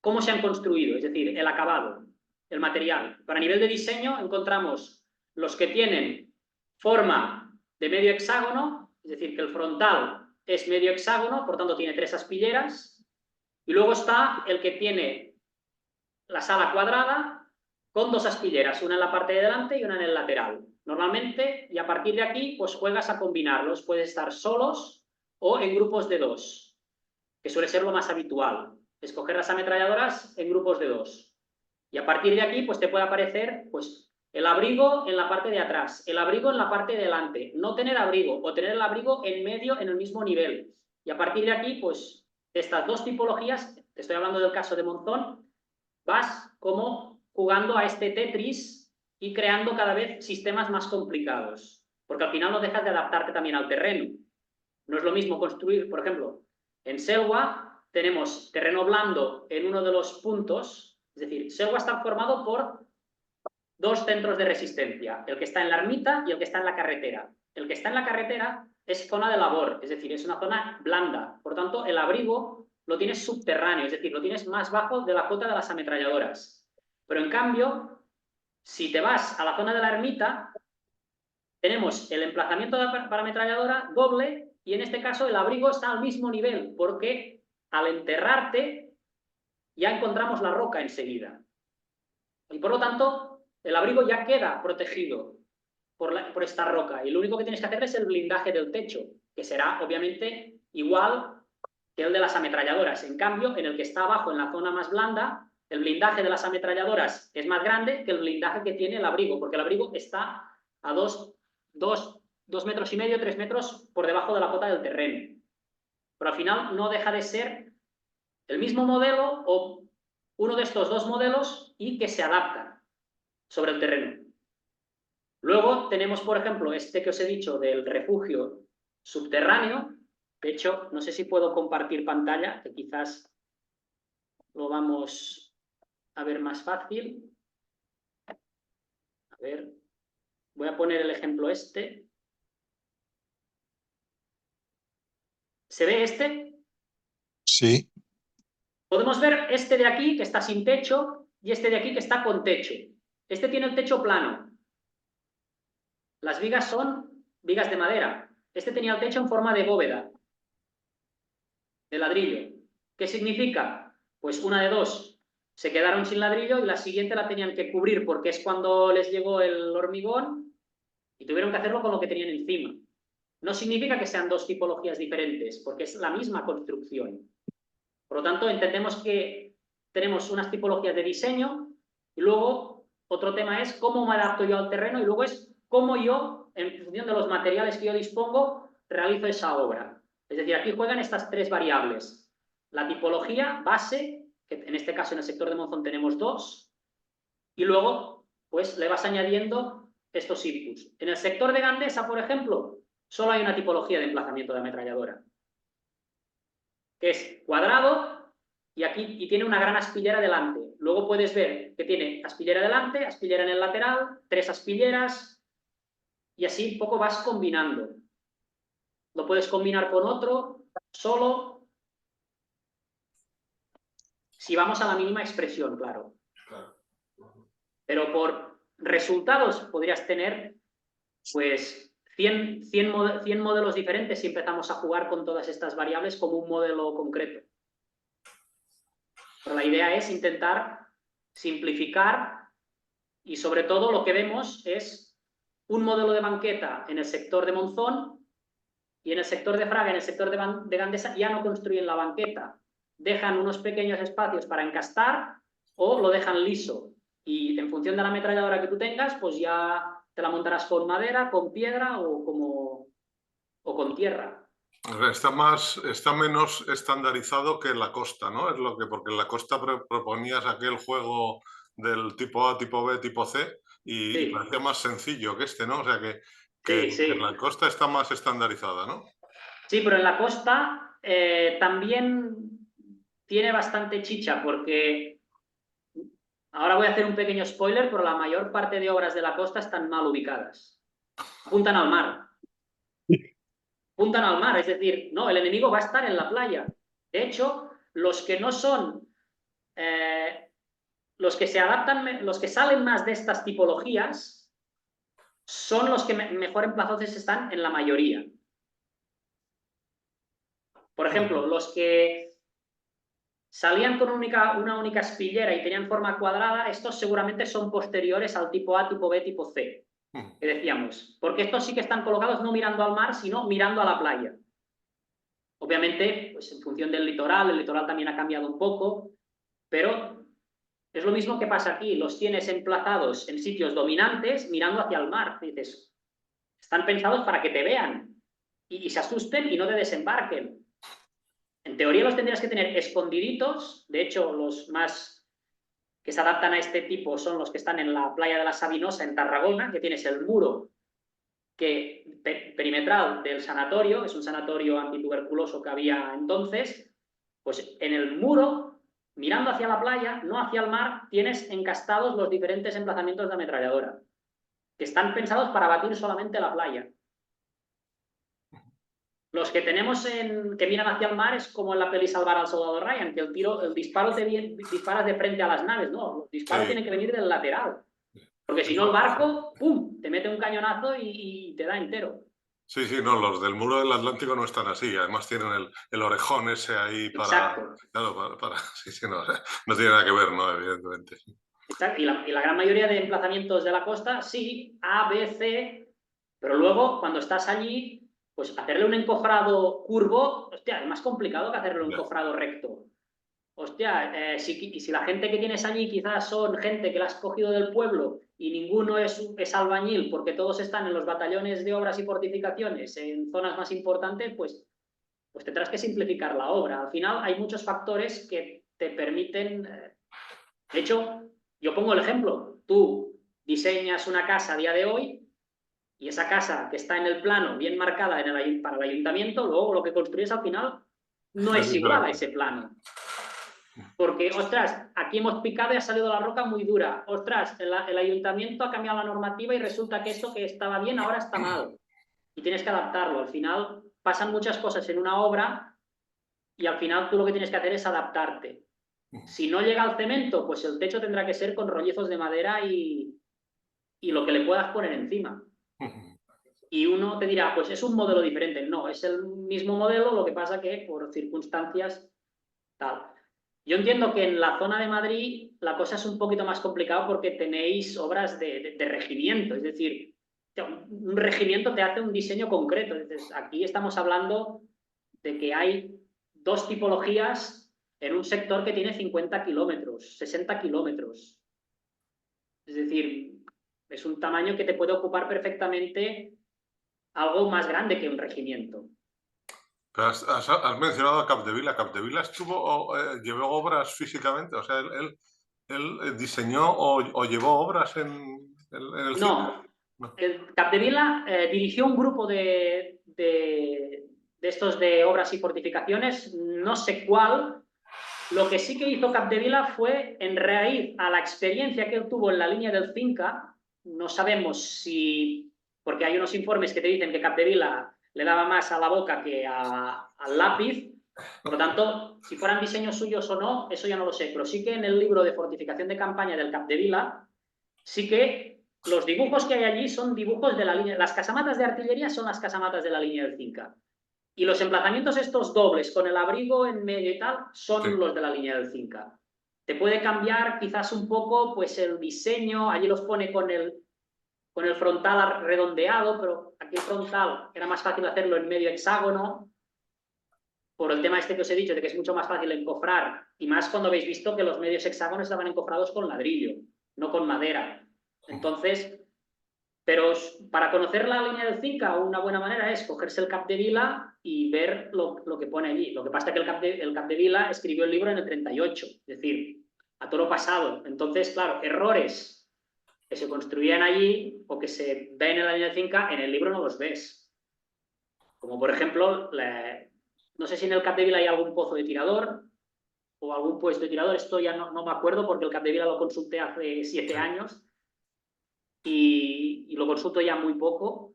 cómo se han construido, es decir, el acabado, el material. Para nivel de diseño encontramos los que tienen forma de medio hexágono, es decir, que el frontal es medio hexágono, por tanto tiene 3 aspilleras, y luego está el que tiene la sala cuadrada con 2 aspilleras, una en la parte de delante y una en el lateral. Normalmente, y a partir de aquí, pues juegas a combinarlos. Puedes estar solos o en grupos de 2, que suele ser lo más habitual. escoger las ametralladoras en grupos de 2. Y a partir de aquí, pues te puede aparecer, pues, el abrigo en la parte de atrás, el abrigo en la parte de delante, no tener abrigo o tener el abrigo en medio en el mismo nivel. Y a partir de aquí, pues, estas dos tipologías, te estoy hablando del caso de Monzón, vas como jugando a este Tetris y creando cada vez sistemas más complicados. Porque al final no dejas de adaptarte también al terreno. No es lo mismo construir, por ejemplo, en Selwa tenemos terreno blando en uno de los puntos, es decir, Selwa está formado por dos centros de resistencia, el que está en la ermita y el que está en la carretera. El que está en la carretera es zona de labor, es decir, es una zona blanda, por tanto el abrigo lo tienes subterráneo, es decir, lo tienes más bajo de la cota de las ametralladoras. Pero en cambio, si te vas a la zona de la ermita, tenemos el emplazamiento para ametralladora doble y en este caso el abrigo está al mismo nivel, porque al enterrarte ya encontramos la roca enseguida. Y por lo tanto, el abrigo ya queda protegido por esta roca y lo único que tienes que hacer es el blindaje del techo, que será obviamente igual que el de las ametralladoras. En cambio, en el que está abajo, en la zona más blanda, el blindaje de las ametralladoras es más grande que el blindaje que tiene el abrigo, porque el abrigo está a 2 metros y medio, 3 metros por debajo de la cota del terreno. Pero al final no deja de ser el mismo modelo o uno de estos dos modelos y que se adaptan sobre el terreno. Luego tenemos, por ejemplo, este que os he dicho del refugio subterráneo. De hecho, no sé si puedo compartir pantalla, que quizás lo vamos a ver más fácil. A ver, voy a poner el ejemplo este. ¿Se ve este? Sí. Podemos ver este de aquí, que está sin techo, y este de aquí, que está con techo. Este tiene el techo plano. Las vigas son vigas de madera. Este tenía el techo en forma de bóveda, de ladrillo. ¿Qué significa? Pues una de dos, se quedaron sin ladrillo y la siguiente la tenían que cubrir porque es cuando les llegó el hormigón y tuvieron que hacerlo con lo que tenían encima. No significa que sean dos tipologías diferentes, porque es la misma construcción. Por lo tanto, entendemos que tenemos unas tipologías de diseño y luego otro tema es cómo me adapto yo al terreno y luego es cómo yo, en función de los materiales que yo dispongo, realizo esa obra. Es decir, aquí juegan estas tres variables. La tipología base, que en este caso en el sector de Monzón tenemos dos, y luego pues le vas añadiendo estos inputs. En el sector de Gandesa, por ejemplo, solo hay una tipología de emplazamiento de ametralladora, que es cuadrado y tiene una gran aspillera delante. Luego puedes ver que tiene aspillera delante, aspillera en el lateral, 3 aspilleras, y así un poco vas combinando. Lo puedes combinar con otro, solo, si vamos a la mínima expresión, claro. Pero por resultados podrías tener, pues, 100 modelos diferentes si empezamos a jugar con todas estas variables como un modelo concreto. Pero la idea es intentar simplificar y sobre todo lo que vemos es un modelo de banqueta en el sector de Monzón y en el sector de Fraga, en el sector de Gandesa ya no construyen la banqueta, dejan unos pequeños espacios para encastar o lo dejan liso y en función de la ametralladora que tú tengas pues ya te la montarás con madera, con piedra o con tierra. Está menos estandarizado que en la costa, ¿no? Es lo que, porque en la costa proponías aquel juego del tipo A, tipo B, tipo C y Sí. parecía más sencillo que este, ¿no? O sea que Sí. en la costa está más estandarizada, ¿no? Sí, pero en la costa también tiene bastante chicha porque ahora voy a hacer un pequeño spoiler, pero la mayor parte de obras de la costa están mal ubicadas. Apuntan al mar. Apuntan al mar, es decir, no, el enemigo va a estar en la playa. De hecho, los que no son, los que se adaptan, los que salen más de estas tipologías, son los que mejor emplazados están en la mayoría. Por ejemplo, los que salían con una única espillera y tenían forma cuadrada, estos seguramente son posteriores al tipo A, tipo B, tipo C, que decíamos. Porque estos sí que están colocados no mirando al mar, sino mirando a la playa. Obviamente, pues en función del litoral, el litoral también ha cambiado un poco, pero es lo mismo que pasa aquí, los tienes emplazados en sitios dominantes mirando hacia el mar. Dices, están pensados para que te vean y se asusten y no te desembarquen. En teoría los tendrías que tener escondiditos, de hecho los más que se adaptan a este tipo son los que están en la playa de la Sabinosa, en Tarragona, que tienes el muro perimetral del sanatorio, es un sanatorio antituberculoso que había entonces, pues en el muro, mirando hacia la playa, no hacia el mar, tienes encastados los diferentes emplazamientos de ametralladora, que están pensados para batir solamente la playa. Los que tenemos que miran hacia el mar es como en la peli Salvar al Soldado Ryan, que el disparo disparas de frente a las naves, no, el disparo tiene que venir del lateral. Porque si no el barco, ¡pum!, te mete un cañonazo y te da entero. Sí, sí, no, los del muro del Atlántico no están así, además tienen el orejón ese ahí para... Exacto. Claro, sí, sí, no tiene nada que ver, ¿no? Evidentemente. Exacto. Y la gran mayoría de emplazamientos de la costa, sí, A, B, C, pero luego cuando estás allí, pues hacerle un encofrado curvo, hostia, es más complicado que hacerle un encofrado recto. Hostia, si la gente que tienes allí quizás son gente que la has cogido del pueblo y ninguno es albañil porque todos están en los batallones de obras y fortificaciones en zonas más importantes, pues tendrás que simplificar la obra. Al final hay muchos factores que te permiten... De hecho, yo pongo el ejemplo. Tú diseñas una casa a día de hoy y esa casa que está en el plano bien marcada para el ayuntamiento, luego lo que construyes al final no es igual a ese plano. Porque, ostras, aquí hemos picado y ha salido la roca muy dura. Ostras, el ayuntamiento ha cambiado la normativa y resulta que esto que estaba bien ahora está mal. Y tienes que adaptarlo. Al final pasan muchas cosas en una obra y al final tú lo que tienes que hacer es adaptarte. Si no llega al cemento, pues el techo tendrá que ser con rollizos de madera y lo que le puedas poner encima. Y uno te dirá, pues es un modelo diferente. No, es el mismo modelo, lo que pasa que por circunstancias tal. Yo entiendo que en la zona de Madrid la cosa es un poquito más complicada porque tenéis obras de regimiento, es decir, un regimiento te hace un diseño concreto. Entonces, aquí estamos hablando de que hay dos tipologías en un sector que tiene 50 kilómetros, 60 kilómetros. Es decir, es un tamaño que te puede ocupar perfectamente algo más grande que un regimiento. Pero has mencionado a Capdevila. ¿Capdevila llevó obras físicamente? O sea, ¿él diseñó o llevó obras en el cine? No. El Capdevila dirigió un grupo de estos de obras y fortificaciones, no sé cuál. Lo que sí que hizo Capdevila fue, en raíz a la experiencia que él tuvo en la línea del Cinca, no sabemos si, porque hay unos informes que te dicen que Capdevila le daba más a la boca que al lápiz, por lo tanto, si fueran diseños suyos o no, eso ya no lo sé, pero sí que en el libro de fortificación de campaña del Capdevila, sí que los dibujos que hay allí son dibujos de la línea, las casamatas de artillería son las casamatas de la línea del Cinca. Y los emplazamientos estos dobles, con el abrigo en medio y tal, son los de la línea del Cinca. Te puede cambiar quizás un poco pues el diseño, allí los pone con el frontal redondeado, pero aquí el frontal era más fácil hacerlo en medio hexágono, por el tema este que os he dicho, de que es mucho más fácil encofrar, y más cuando habéis visto que los medios hexágonos estaban encofrados con ladrillo, no con madera. Entonces... Pero para conocer la línea del Cinca, una buena manera es cogerse el Capdevila y ver lo que pone allí. Lo que pasa es que el Capdevila escribió el libro en el 38, es decir, a toro pasado. Entonces, claro, errores que se construían allí o que se ven en la línea del Cinca, en el libro no los ves. Como por ejemplo, no sé si en el Capdevila hay algún pozo de tirador o algún puesto de tirador, esto ya no me acuerdo porque el Capdevila lo consulté hace 7 años. Y lo consulto ya muy poco.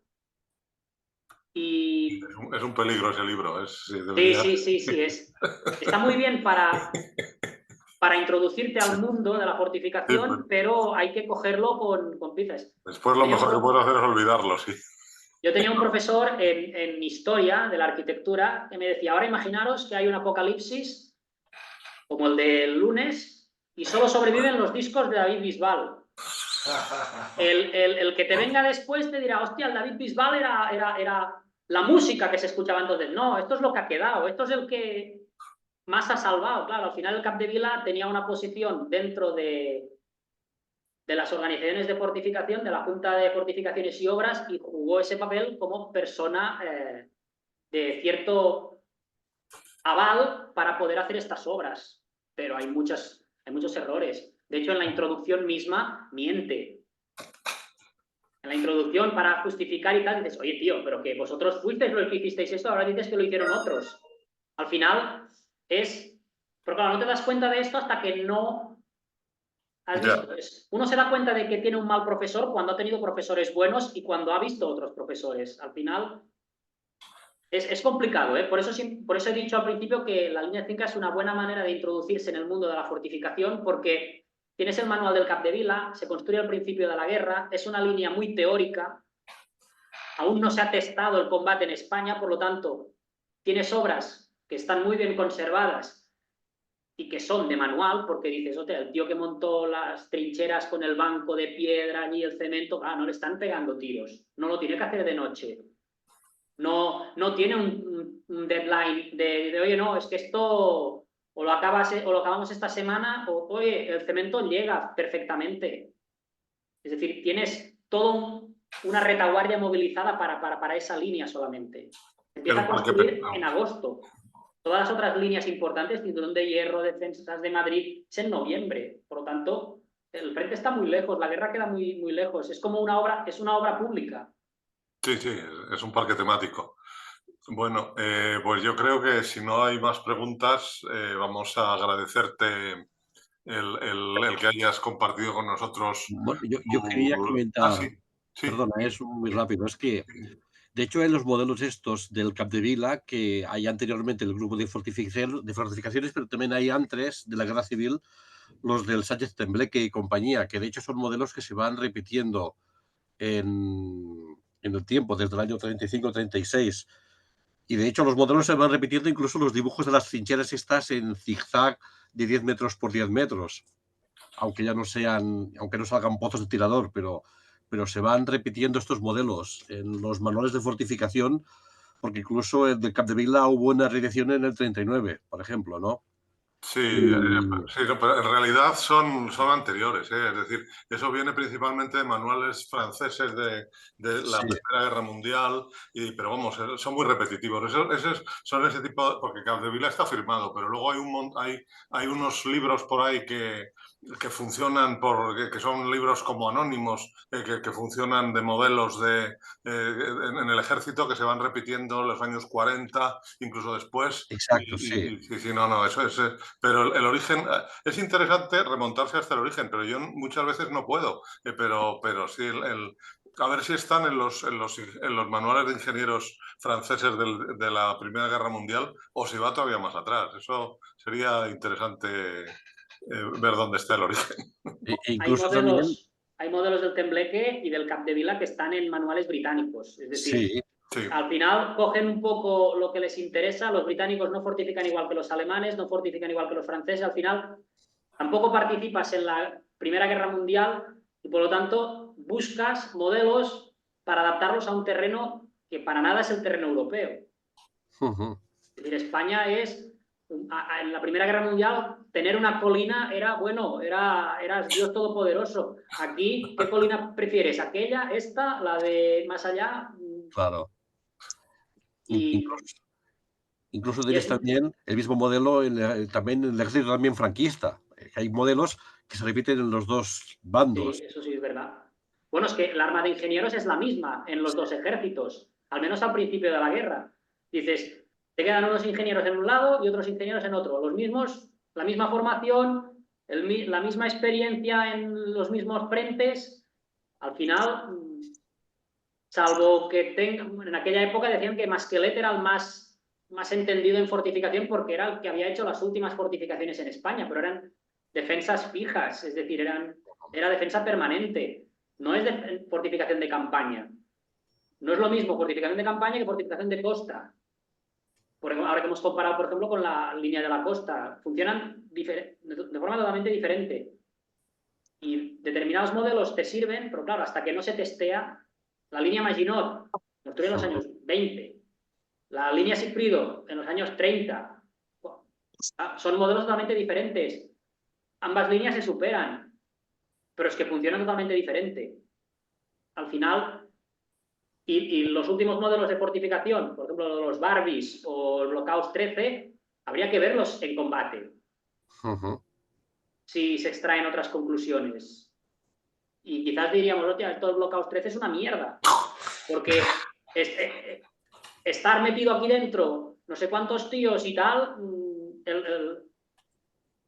Y... Es un peligro ese libro. Sí. Está muy bien para introducirte al mundo de la fortificación, sí, pero hay que cogerlo con pinzas. Después lo mejor que puedes hacer es olvidarlo, sí. Yo tenía un profesor en historia de la arquitectura que me decía, ahora imaginaros que hay un apocalipsis como el del lunes y solo sobreviven los discos de David Bisbal. El que te venga después te dirá, hostia, el David Bisbal era la música que se escuchaba entonces. No, esto es lo que ha quedado, esto es el que más ha salvado. Claro, al final el Capdevila tenía una posición dentro de las organizaciones de fortificación, de la Junta de Fortificaciones y Obras, y jugó ese papel como persona de cierto aval para poder hacer estas obras. Pero hay muchos errores. De hecho, en la introducción misma miente. En la introducción, para justificar y tal, dices, oye, tío, pero que vosotros fuisteis los que hicisteis esto, ahora dices que lo hicieron otros. Al final es... Pero claro, no te das cuenta de esto hasta que no has visto. Uno se da cuenta de que tiene un mal profesor cuando ha tenido profesores buenos y cuando ha visto otros profesores. Al final es complicado, ¿eh? Por eso he dicho al principio que la línea 5 es una buena manera de introducirse en el mundo de la fortificación, porque tienes el manual del Capdevila, se construye al principio de la guerra, es una línea muy teórica, aún no se ha testado el combate en España, por lo tanto, tienes obras que están muy bien conservadas y que son de manual, porque dices, hostia, el tío que montó las trincheras con el banco de piedra y el cemento, no le están pegando tiros, no lo tiene que hacer de noche. No tiene un deadline de, oye, no, es que esto o lo acabamos esta semana, o oye, el cemento llega perfectamente. Es decir, tienes toda una retaguardia movilizada para esa línea solamente. Empieza a construir en agosto. Todas las otras líneas importantes, Cinturón de Hierro, Defensas de Madrid, es en noviembre. Por lo tanto, el frente está muy lejos, la guerra queda muy, muy lejos. Es como una obra pública. Sí, es un parque temático. Bueno, pues yo creo que si no hay más preguntas, vamos a agradecerte el que hayas compartido con nosotros. Bueno, yo quería comentar, sí. Perdona, es muy rápido, es que de hecho en los modelos estos del Capdevila, que hay anteriormente el grupo de fortificaciones, pero también hay antes de la Guerra Civil los del Sánchez Tembleque y compañía, que de hecho son modelos que se van repitiendo en el tiempo, desde el año 35-36. Y de hecho los modelos se van repitiendo, incluso los dibujos de las trincheras estas en zigzag de 10 metros por 10 metros, aunque ya no aunque no salgan pozos de tirador, pero se van repitiendo estos modelos en los manuales de fortificación, porque incluso el del Capdevila hubo una reedición en el 39, por ejemplo, ¿no? Sí, no, pero en realidad son anteriores, ¿eh? Es decir, eso viene principalmente de manuales franceses de la Sí. Primera Guerra Mundial, pero vamos, son muy repetitivos. Son ese tipo, porque Capdevila está firmado, pero luego hay unos libros por ahí que funcionan, que son libros como anónimos, que funcionan de modelos en el ejército que se van repitiendo en los años 40, incluso después. Exacto, sí. Sí, no, eso es. Pero el origen, es interesante remontarse hasta el origen, pero yo muchas veces no puedo. Pero sí, a ver si están en los manuales de ingenieros franceses de la Primera Guerra Mundial o si va todavía más atrás. Eso sería interesante ver dónde está el origen. Incluso hay modelos del Tembleque y del Capdevila que están en manuales británicos. Es decir, sí. Al final cogen un poco lo que les interesa. Los británicos no fortifican igual que los alemanes, no fortifican igual que los franceses. Al final tampoco participas en la Primera Guerra Mundial y por lo tanto buscas modelos para adaptarlos a un terreno que para nada es el terreno europeo. Es decir, España es, en la Primera Guerra Mundial, tener una colina era, bueno, eras Dios todopoderoso. Aquí, ¿qué colina prefieres? ¿Aquella, esta, la de más allá? Claro. Y, incluso tienes también el mismo modelo también en el ejército también franquista. Hay modelos que se repiten en los dos bandos. Sí, eso sí es verdad. Bueno, es que el arma de ingenieros es la misma en los dos ejércitos, al menos al principio de la guerra. Dices, te quedan unos ingenieros en un lado y otros ingenieros en otro. Los mismos, la misma formación, la misma experiencia en los mismos frentes. Al final, salvo que en aquella época decían que Masquelet era el más entendido en fortificación porque era el que había hecho las últimas fortificaciones en España, pero eran defensas fijas, es decir, era defensa permanente, no es fortificación de campaña. No es lo mismo fortificación de campaña que fortificación de costa. Ahora que hemos comparado, por ejemplo, con la línea de la costa, funcionan de forma totalmente diferente. Y determinados modelos te sirven, pero claro, hasta que no se testea, la línea Maginot construida en los años 20. La línea Sigfrido en los años 30. Son modelos totalmente diferentes. Ambas líneas se superan, pero es que funcionan totalmente diferente. Al final, y los últimos modelos de fortificación, por ejemplo, los Barbies o Blockhouse 13, habría que verlos en combate. Si se extraen otras conclusiones. Y quizás diríamos, hostia, esto del Blockhouse 13 es una mierda. Porque estar metido aquí dentro, no sé cuántos tíos y tal,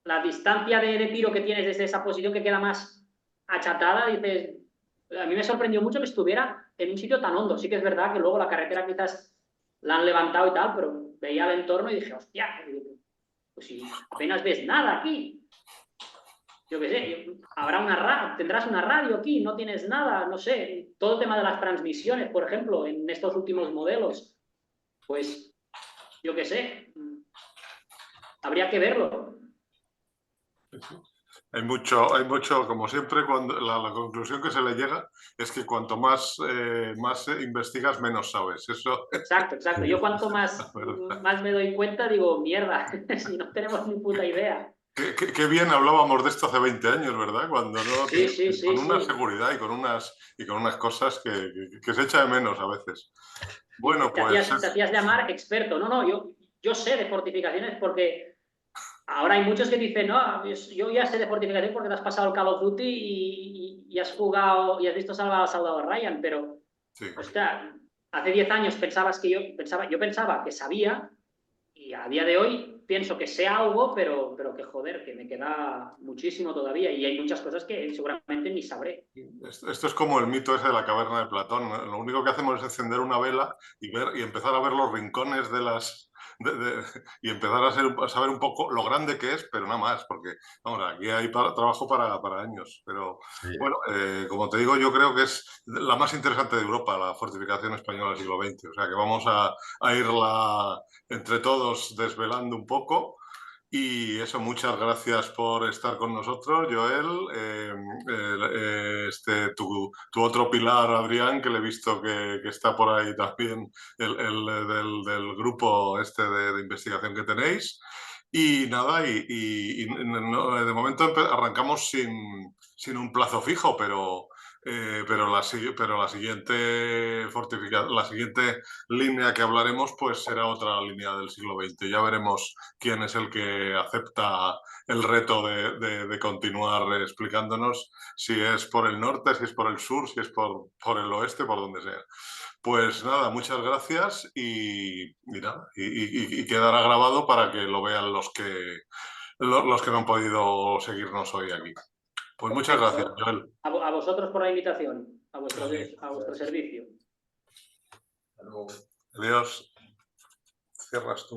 la distancia de tiro que tienes desde esa posición que queda más achatada, dices, a mí me sorprendió mucho que estuviera en un sitio tan hondo. Sí que es verdad que luego la carretera quizás la han levantado y tal, pero veía el entorno y dije, hostia, pues si apenas ves nada aquí. Yo qué sé, tendrás una radio aquí, no tienes nada, no sé. Todo el tema de las transmisiones, por ejemplo, en estos últimos modelos, pues yo qué sé, habría que verlo. Hay mucho, como siempre, cuando la conclusión que se le llega es que cuanto más investigas, menos sabes. Eso. Exacto. Yo cuanto más me doy cuenta, digo, mierda, si no tenemos ni puta idea. Qué bien hablábamos de esto hace 20 años, ¿verdad? Cuando no, sí, con una sí. seguridad y con unas cosas que se echa de menos a veces. Bueno, te hacías llamar experto. No, yo sé de fortificaciones porque ahora hay muchos que dicen, no, yo ya sé de fortificación porque te has pasado el Call of Duty y has jugado y has visto salvar al soldado Ryan, pero, sí. Hostia, hace 10 años yo pensaba que sabía y a día de hoy pienso que sé algo, pero que joder, que me queda muchísimo todavía y hay muchas cosas que seguramente ni sabré. Esto es como el mito ese de la caverna de Platón, ¿no? Lo único que hacemos es encender una vela y empezar a ver los rincones de las... y empezar a saber un poco lo grande que es, pero nada más, porque vamos, aquí hay trabajo para años. Pero bueno, como te digo, yo creo que es la más interesante de Europa, la fortificación española del siglo XX. O sea que vamos a irla entre todos desvelando un poco. Y eso, muchas gracias por estar con nosotros, Joel. Tu otro pilar, Adrián, que le he visto que está por ahí también, del grupo de investigación que tenéis. Y nada, de momento arrancamos sin un plazo fijo, pero la siguiente la siguiente línea que hablaremos pues será otra línea del siglo XX. Ya veremos quién es el que acepta el reto de continuar explicándonos si es por el norte, si es por el sur, si es por el oeste, por donde sea. Pues nada, muchas gracias y quedará grabado para que lo vean los que no han podido seguirnos hoy aquí. Pues muchas gracias, Joel. A vosotros por la invitación, a vuestro servicio. Hasta luego. Adiós. Cierras tú.